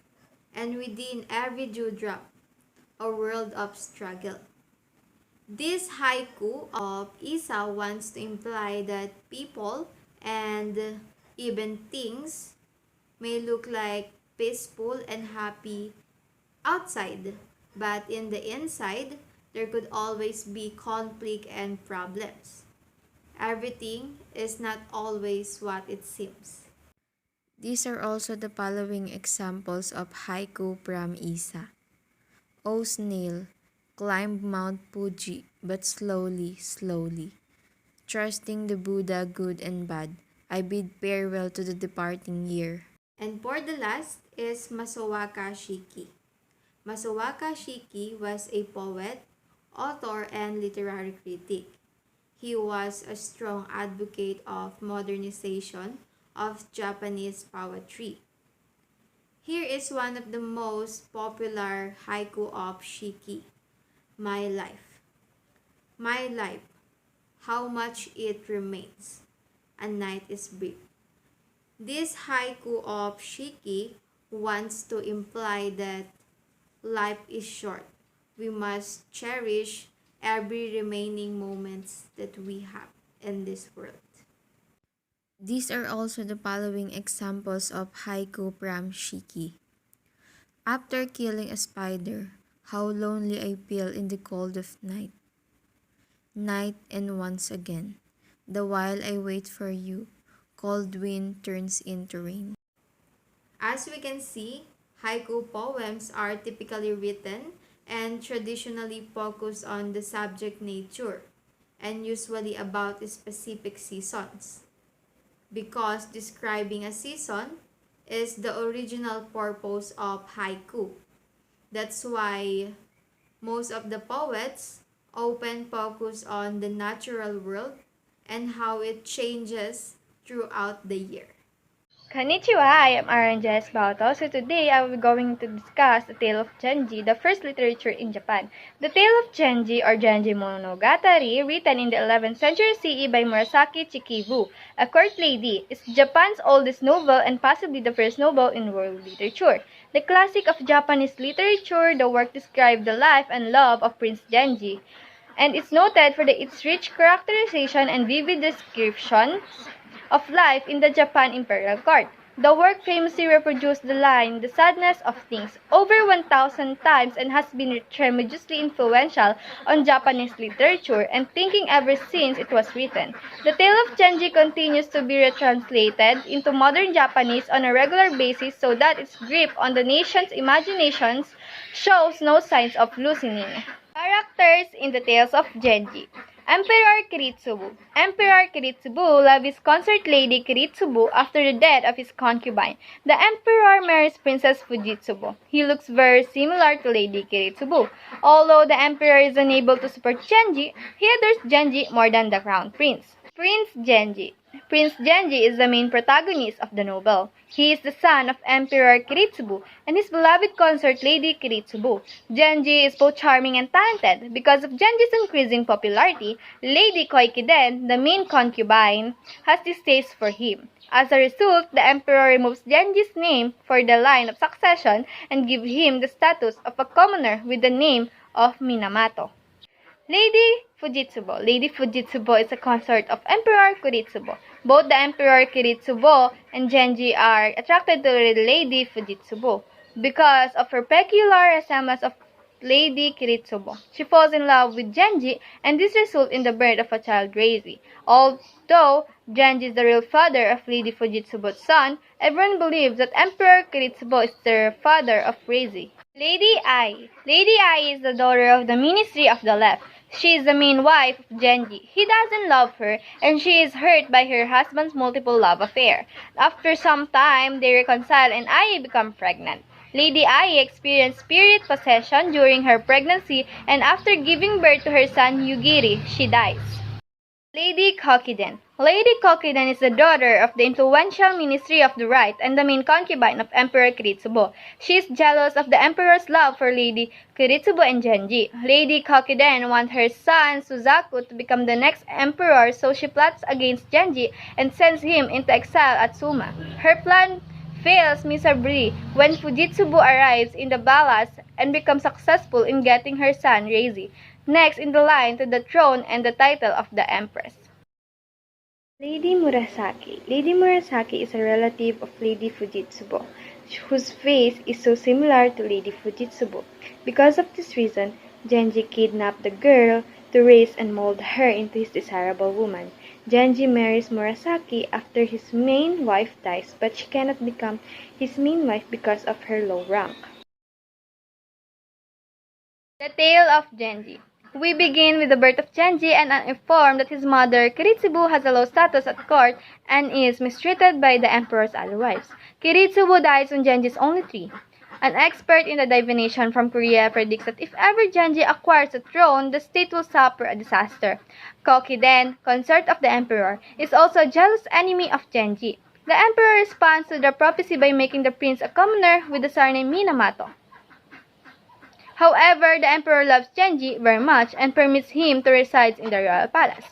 Speaker 4: and within every dewdrop, a world of struggle. This haiku of Isa wants to imply that people and even things may look like peaceful and happy outside, but in the inside, there could always be conflict and problems. Everything is not always what it seems. These are also the following examples of haiku from Isa. O snail, climb Mount Fuji, but slowly, slowly. Trusting the Buddha good and bad, I bid farewell to the departing year. And for the last is Masawaka Shiki. Masawaka Shiki was a poet, author, and literary critic. He was a strong advocate of modernization of Japanese poetry. Here is one of the most popular haiku of Shiki. My life. My life, how much it remains. A night is brief. This haiku of Shiki wants to imply that life is short. We must cherish every remaining moments that we have in this world. These are also the following examples of haiku from Shiki. After killing a spider, how lonely I feel in the cold of night. Night and once again, the while I wait for you, cold wind turns into rain. As we can see, haiku poems are typically written and traditionally focus on the subject nature and usually about specific seasons. Because describing a season is the original purpose of haiku. That's why most of the poets often focus on the natural world and how it changes throughout the year.
Speaker 1: Konnichiwa, I am Aaron Jess Bauto. So today I will be going to discuss the tale of Genji, the first literature in Japan. The tale of Genji or Genji Monogatari, written in the 11th century CE by Murasaki Chikibu, a court lady, is Japan's oldest novel and possibly the first novel in world literature. The classic of Japanese literature, the work described the life and love of Prince Genji, and it's noted for its rich characterization and vivid descriptions of life in the Japan Imperial Court. The work famously reproduced the line, "The sadness of things," over 1,000 times and has been tremendously influential on Japanese literature and thinking ever since it was written. The tale of Genji continues to be retranslated into modern Japanese on a regular basis so that its grip on the nation's imaginations shows no signs of loosening. Characters in the tales of Genji. Emperor Kiritsubo. Emperor Kiritsubo loved his consort lady Kiritsubo after the death of his concubine. The emperor marries Princess Fujitsubo. He looks very similar to Lady Kiritsubo. Although the emperor is unable to support Genji, he adores Genji more than the crown prince. Prince Genji.
Speaker 5: Prince Genji is the main protagonist of the novel. He is the son of Emperor Kiritsubo and his beloved consort Lady Kiritsubo. Genji is both charming and talented. Because of Genji's increasing popularity, Lady Koikiden, the main concubine, has distaste for him. As a result, the emperor removes Genji's name for the line of succession and gives him the status of a commoner with the name of Minamoto. Lady Fujitsubo is a consort of Emperor Kiritsubo. Both the Emperor Kiritsubo and Genji are attracted to Lady Fujitsubo because of her peculiar resemblance of Lady Kiritsubo. She falls in love with Genji, and this results in the birth of a child, Reiji. Although Genji is the real father of Lady Fujitsubo's son, everyone believes that Emperor Kiritsubo is the father of Reiji. Lady Ai. Lady Ai is the daughter of the Ministry of the Left. She is the main wife of Genji. He doesn't love her, and she is hurt by her husband's multiple love affair. After some time, they reconcile and Ai becomes pregnant. Lady Ai experienced spirit possession during her pregnancy, and after giving birth to her son Yugiri, she dies. Lady Kokiden. Lady Kokiden is the daughter of the influential Ministry of the Right and the main concubine of Emperor Kiritsubo. She is jealous of the emperor's love for Lady Kiritsubo and Genji. Lady Kokiden wants her son Suzaku to become the next emperor, so she plots against Genji and sends him into exile at Suma. Her plan fails miserably when Fujitsubo arrives in the palace and becomes successful in getting her son Reiji next in the line to the throne and the title of the empress. Lady Murasaki. Lady Murasaki is a relative of Lady Fujitsubo, whose face is so similar to Lady Fujitsubo. Because of this reason, Genji kidnapped the girl to raise and mold her into his desirable woman. Genji marries Murasaki after his main wife dies, but she cannot become his main wife because of her low rank. The Tale of Genji. We begin with the birth of Genji and are informed that his mother, Kiritsubo, has a low status at court and is mistreated by the emperor's other wives. Kiritsubo dies when Genji is only 3. An expert in the divination from Korea predicts that if ever Genji acquires the throne, the state will suffer a disaster. Kokiden, consort of the emperor, is also a jealous enemy of Genji. The emperor responds to the prophecy by making the prince a commoner with the surname Minamoto. However, the emperor loves Genji very much and permits him to reside in the royal palace.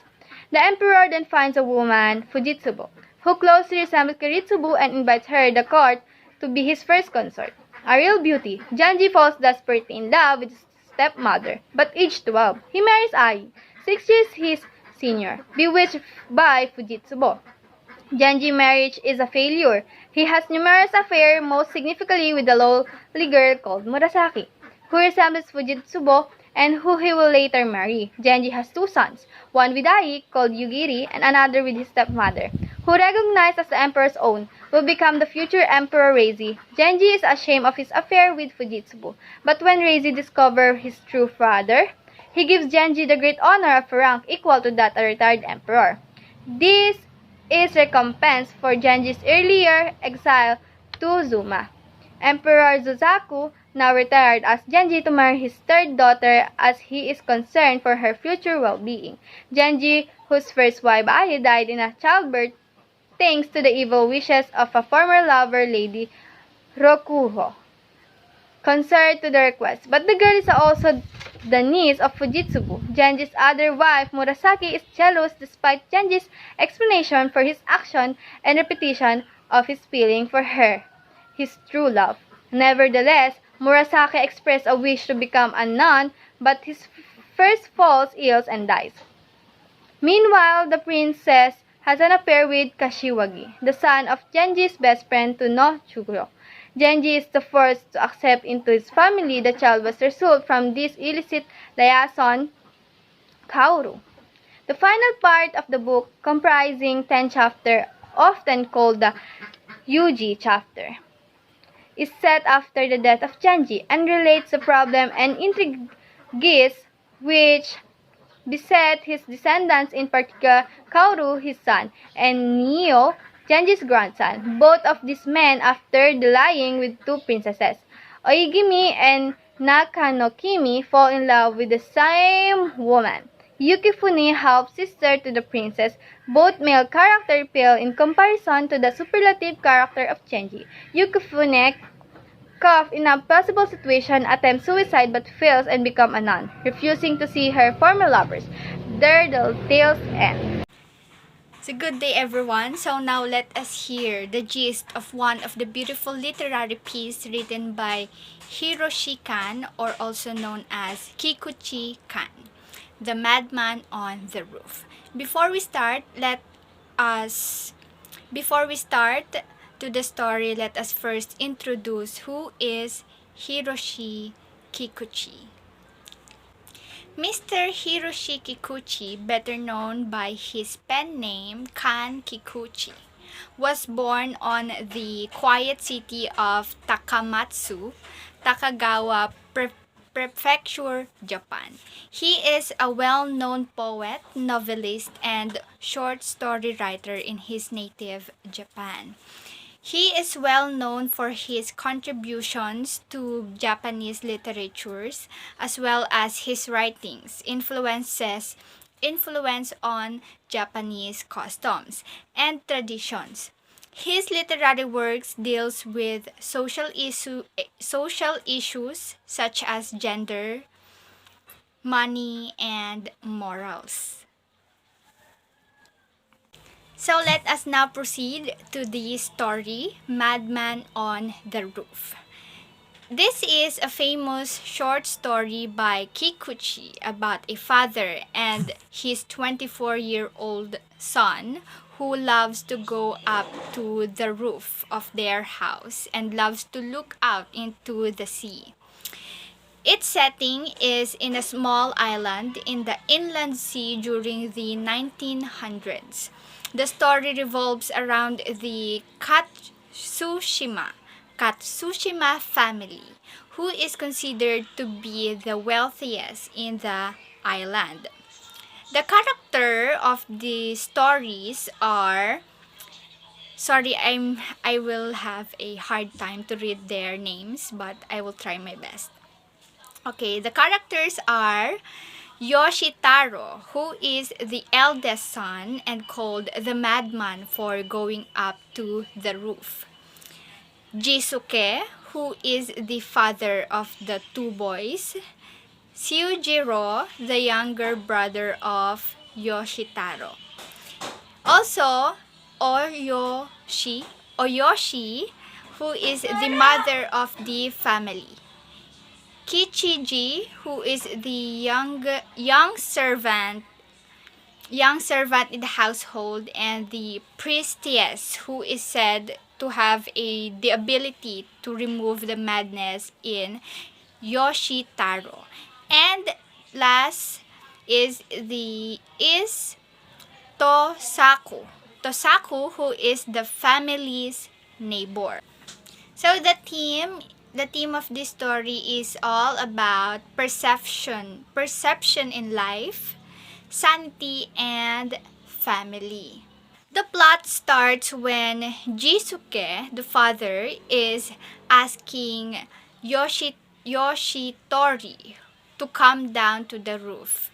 Speaker 5: The emperor then finds a woman, Fujitsubo, who closely resembles Kiritsubo and invites her the court to be his first consort. A real beauty, Genji falls desperately in love with his stepmother, but aged 12, he marries Ai, 6 years his senior, bewitched by Fujitsubo. Genji's marriage is a failure. He has numerous affairs, most significantly with a lowly girl called Murasaki, who resembles Fujitsubo and who he will later marry. Genji has 2 sons, one with Ai, called Yugiri, and another with his stepmother, who recognized as the emperor's own, will become the future Emperor Reiji. Genji is ashamed of his affair with Fujitsubo, but when Reiji discovers his true father, he gives Genji the great honor of a rank equal to that of a retired emperor. This is recompense for Genji's earlier exile to Zuma. Emperor Suzaku now retired, asked Genji to marry his 3rd daughter as he is concerned for her future well-being. Genji, whose first wife Ai died in a childbirth thanks to the evil wishes of a former lover, Lady Rokuho, consented to the request. But the girl is also the niece of Fujitsubo. Genji's other wife, Murasaki, is jealous despite Genji's explanation for his action and repetition of his feeling for her, his true love. Nevertheless, Murasaki expressed a wish to become a nun, but his first falls ill and dies. Meanwhile, the princess has an affair with Kashiwagi, the son of Genji's best friend Tunochiro. Genji is the first to accept into his family. The child was result from this illicit liaison, Kaoru. The final part of the book, comprising 10 chapters, often called the Yuji chapter, is set after the death of Genji and relates the problem and intrigues which beset his descendants, in particular Kaoru, his son, and Neo, Genji's grandson. Both of these men, after dallying with 2 princesses, Oigimi and Nakanokimi, fall in love with the same woman, Yukifune, half-sister to the princess. Both male character pale in comparison to the superlative character of Chenji. Yukifune, caught in a possible situation, attempts suicide but fails and becomes a nun, refusing to see her former lovers. There the tales end.
Speaker 6: So good day everyone. So now let us hear the gist of one of the beautiful literary piece written by Hiroshi Kan, or also known as Kikuchi Kan, The Madman on the Roof. Before we start to the story, let us first introduce who is Hiroshi Kikuchi. Mr. Hiroshi Kikuchi, better known by his pen name Kan Kikuchi, was born on the quiet city of Takamatsu, Takagawa Prefecture, Japan. He is a well-known poet, novelist, and short story writer in his native Japan. He is well known for his contributions to Japanese literatures, as well as his writings, influence on Japanese customs and traditions. His literary works deals with social issues such as gender, money, and morals. So let us now proceed to the story, Madman on the Roof. This is a famous short story by Kikuchi about a father and his 24-year-old son who loves to go up to the roof of their house and loves to look out into the sea. Its setting is in a small island in the inland sea during the 1900s. The story revolves around the Katsushima family, who is considered to be the wealthiest in the island. The character of the stories are I will have a hard time to read their names, but I will try my best. Okay, the characters are Yoshitaro, who is the eldest son and called the madman for going up to the roof. Jisuke, who is the father of the two boys. Sujiro, the younger brother of Yoshitaro. Also, Oyoshi, who is the mother of the family. Kichiji, who is the young servant in the household, and the priestess, who is said to have the ability to remove the madness in Yoshitaro. And last is Tosaku, who is the family's neighbor. So the theme of this story is all about perception in life, sanity, and family. The plot starts when Jisuke, the father, is asking Yoshitori to come down to the roof.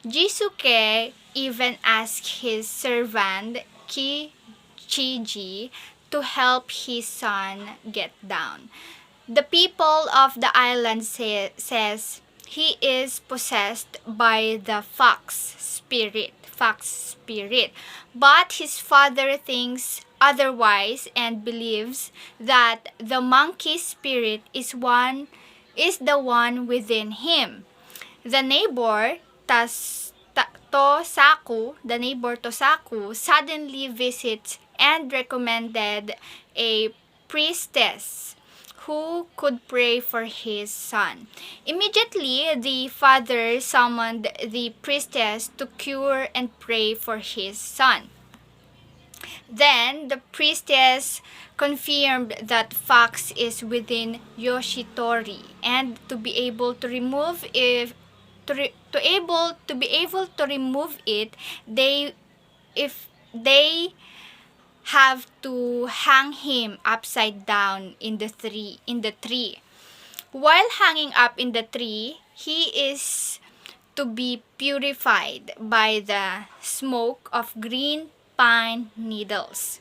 Speaker 6: Jisuke even asks his servant Kichiji to help his son get down. The people of the island says he is possessed by the fox spirit, but his father thinks otherwise and believes that the monkey spirit is the one within him. The neighbor Tosaku suddenly visits and recommended a priestess who could pray for his son. Immediately, the father summoned the priestess to cure and pray for his son. Then the priestess confirmed that fox is within Yoshitori, and to be able to remove it, they have to hang him upside down in the tree. While hanging up in the tree, he is to be purified by the smoke of green pine needles.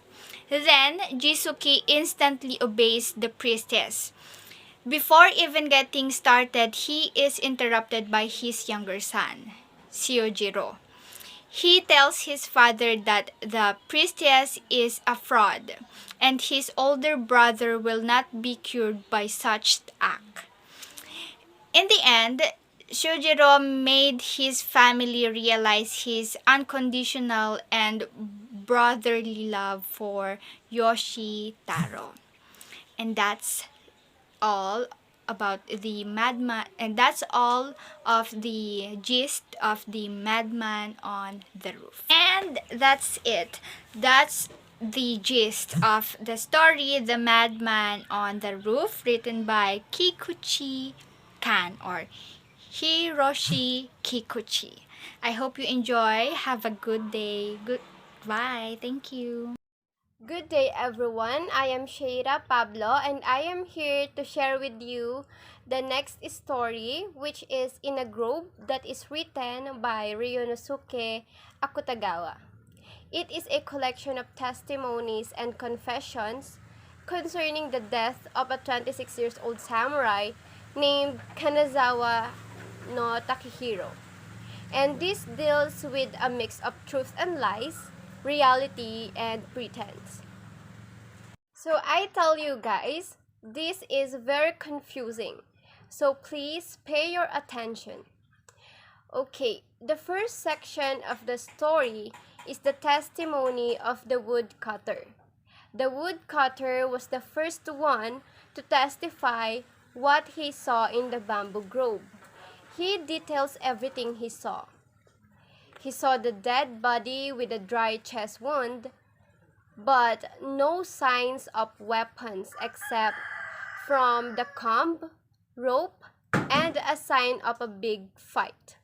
Speaker 6: Then Jisuke instantly obeys the priestess. Before even getting started, he is interrupted by his younger son, Shiojiro. He tells his father that the priestess is a fraud, and his older brother will not be cured by such act. In the end, Shojiro made his family realize his unconditional and brotherly love for Yoshitaro. And that's all about the madman, and that's all of the gist of the madman on the roof. And that's it. That's the gist of the story, The Madman on the Roof, written by Kikuchi Kan, or Hiroshi Kikuchi. I hope you enjoy. Have a good day. Goodbye. Thank you.
Speaker 7: Good day, everyone. I am Sheira Pablo, and I am here to share with you the next story, which is In a Grove, that is written by Ryunosuke Akutagawa. It is a collection of testimonies and confessions concerning the death of a 26-year-old samurai named Kanazawa no Takehiro. And this deals with a mix of truth and lies, reality, and pretense. So I tell you guys, this is very confusing. So please pay your attention. Okay, the first section of the story is the testimony of the woodcutter. The woodcutter was the first one to testify what he saw in the bamboo grove. He details everything he saw. He saw the dead body with a dry chest wound, but no signs of weapons except from the comb, rope, and a sign of a big fight.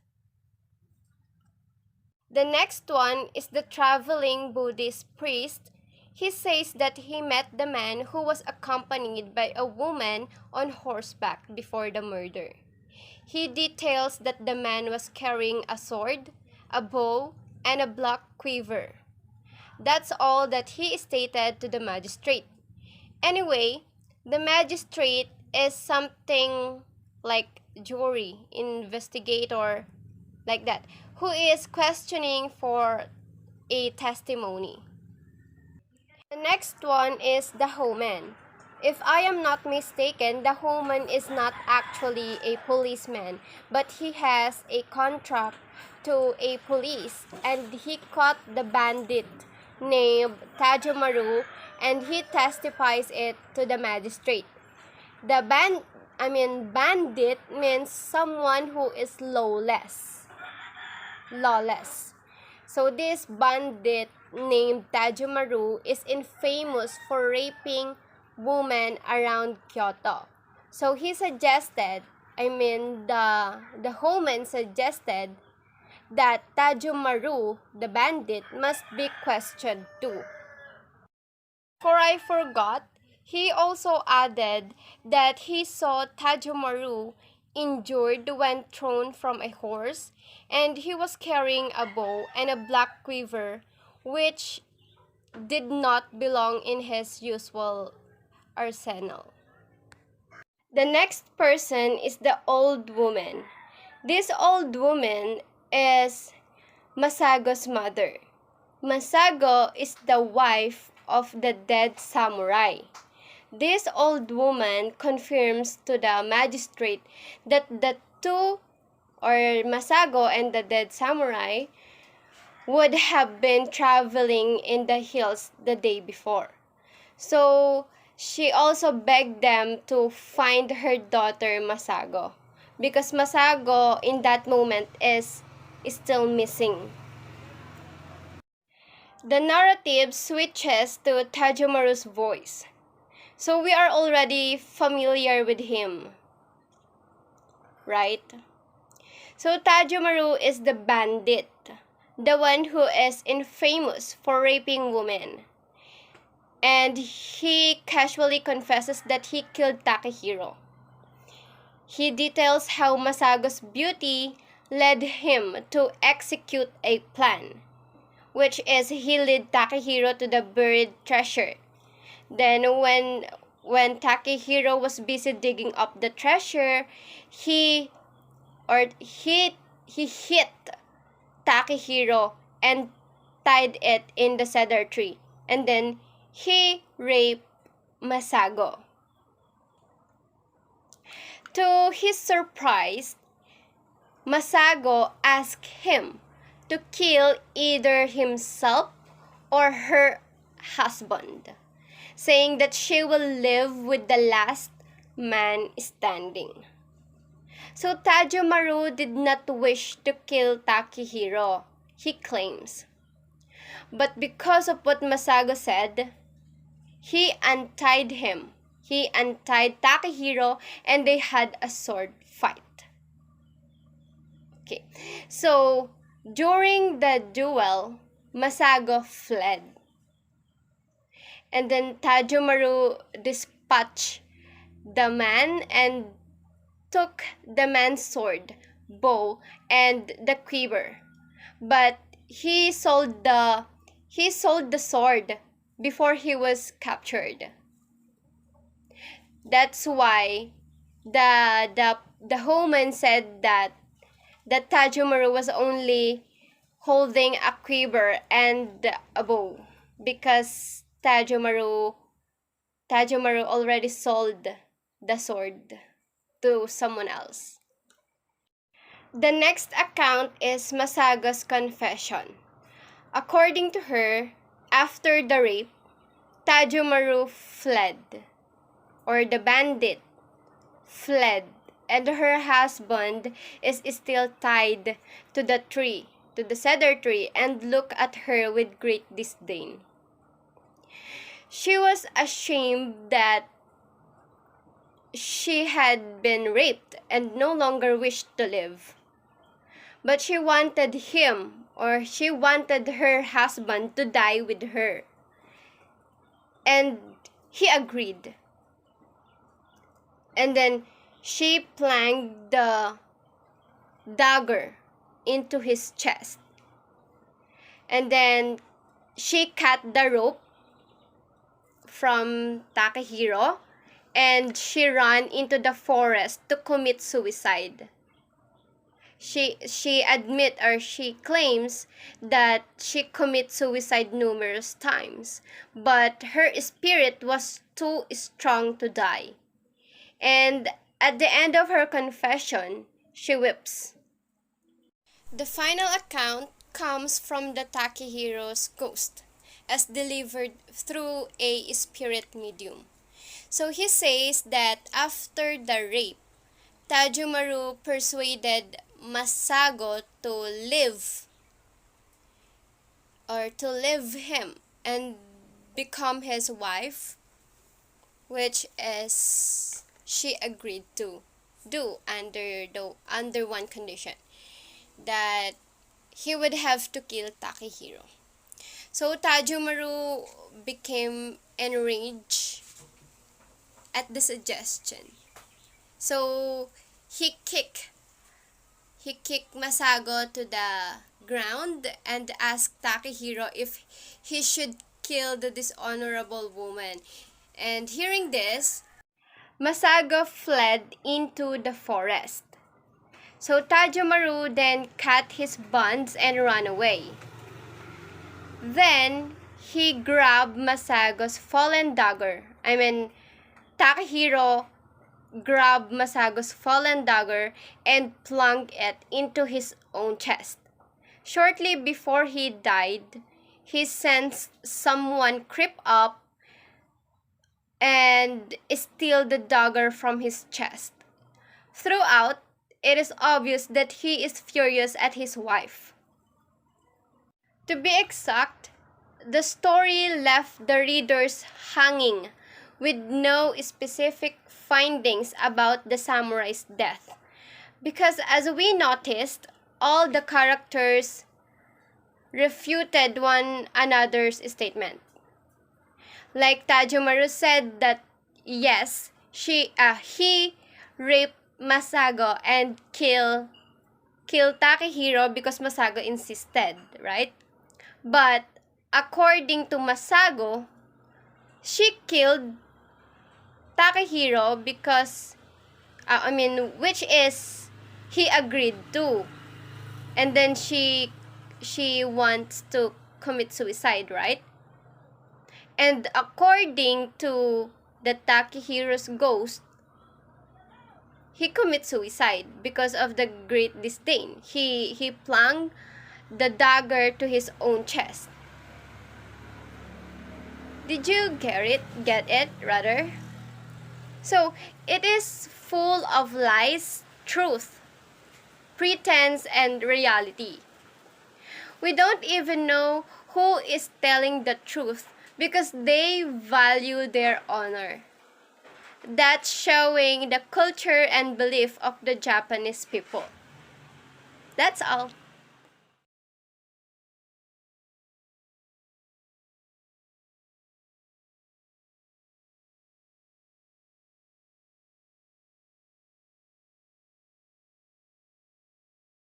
Speaker 7: The next one is the traveling Buddhist priest. He says that he met the man who was accompanied by a woman on horseback before the murder. He details that the man was carrying a sword, a bow, and a black quiver. That's all that he stated to the magistrate. Anyway, the magistrate is something like jury, investigator, like that, who is questioning for a testimony. The next one is the Homan. If I am not mistaken, the Homan is not actually a policeman, but he has a contract to a police, and he caught the bandit named Tajomaru, and he testifies it to the magistrate. The bandit means someone who is lawless. So this bandit named Tajomaru is infamous for raping women around Kyoto. So he suggested, the Homan suggested that Tajomaru, the bandit, must be questioned too. For I forgot, he also added that he saw Tajomaru injured when thrown from a horse, and he was carrying a bow and a black quiver, which did not belong in his usual arsenal. The next person is the old woman. This old woman is Masago's mother. Masago is the wife of the dead samurai. This old woman confirms to the magistrate that the two, or Masago and the dead samurai, would have been traveling in the hills the day before. So she also begged them to find her daughter Masago, because Masago in that moment is still missing. The narrative switches to Tajomaru's voice. So we are already familiar with him, right? So Tajomaru is the bandit, the one who is infamous for raping women. And he casually confesses that he killed Takehiro. He details how Masago's beauty led him to execute a plan, which is he led Takehiro to the buried treasure. Then when Takehiro was busy digging up the treasure, he hit Takehiro and tied it in the cedar tree. And then he raped Masago. To his surprise, Masago asked him to kill either himself or her husband, saying that she will live with the last man standing. So Tajomaru did not wish to kill Takehiro, he claims. But because of what Masago said, he untied him. He untied Takehiro and they had a sword fight. Okay, so during the duel, Masago fled. And then Tajomaru dispatched the man and took the man's sword, bow, and the quiver. But he sold the sword before he was captured. That's why the Homan said that Tajomaru was only holding a quiver and a bow because Tajomaru already sold the sword to someone else. The next account is Masago's confession. According to her, after the rape, Tajomaru fled, or the bandit fled, and her husband is still tied to the tree, to the cedar tree, and look at her with great disdain. She was ashamed that she had been raped and no longer wished to live. But she wanted him, or she wanted her husband to die with her. And he agreed. And then she plunged the dagger into his chest. And then she cut the rope from Takehiro and she ran into the forest to commit suicide. She claims that she commit suicide numerous times, but her spirit was too strong to die. And at the end of her confession, she weeps. The final account comes from the Takehiro's ghost, as delivered through a spirit medium. So he says that after the rape, Tajomaru persuaded Masago to leave him and become his wife, which is she agreed to do under one condition, that he would have to kill Takehiro. So Tajomaru became enraged at the suggestion. So he kicked Masago to the ground and asked Takehiro if he should kill the dishonorable woman. And hearing this, Masago fled into the forest. So Tajomaru then cut his bonds and ran away. Then he grabbed Masago's fallen dagger. Takehiro grabbed Masago's fallen dagger and plunged it into his own chest. Shortly before he died, he sensed someone creep up and steal the dagger from his chest. Throughout, it is obvious that he is furious at his wife. To be exact, the story left the readers hanging with no specific findings about the samurai's death. Because as we noticed, all the characters refuted one another's statement. Like Tajomaru said that yes, he raped Masago and killed kill Takehiro because Masago insisted, right? But according to Masago, she killed Takehiro because, which is he agreed to. And then she wants to commit suicide, right? And according to the Takehiro's ghost, he commits suicide because of the great disdain. He plunged the dagger to his own chest. Did you get it rather? So it is full of lies, truth, pretense, and reality. We don't even know who is telling the truth because they value their honor. That's showing the culture and belief of the Japanese people. That's all.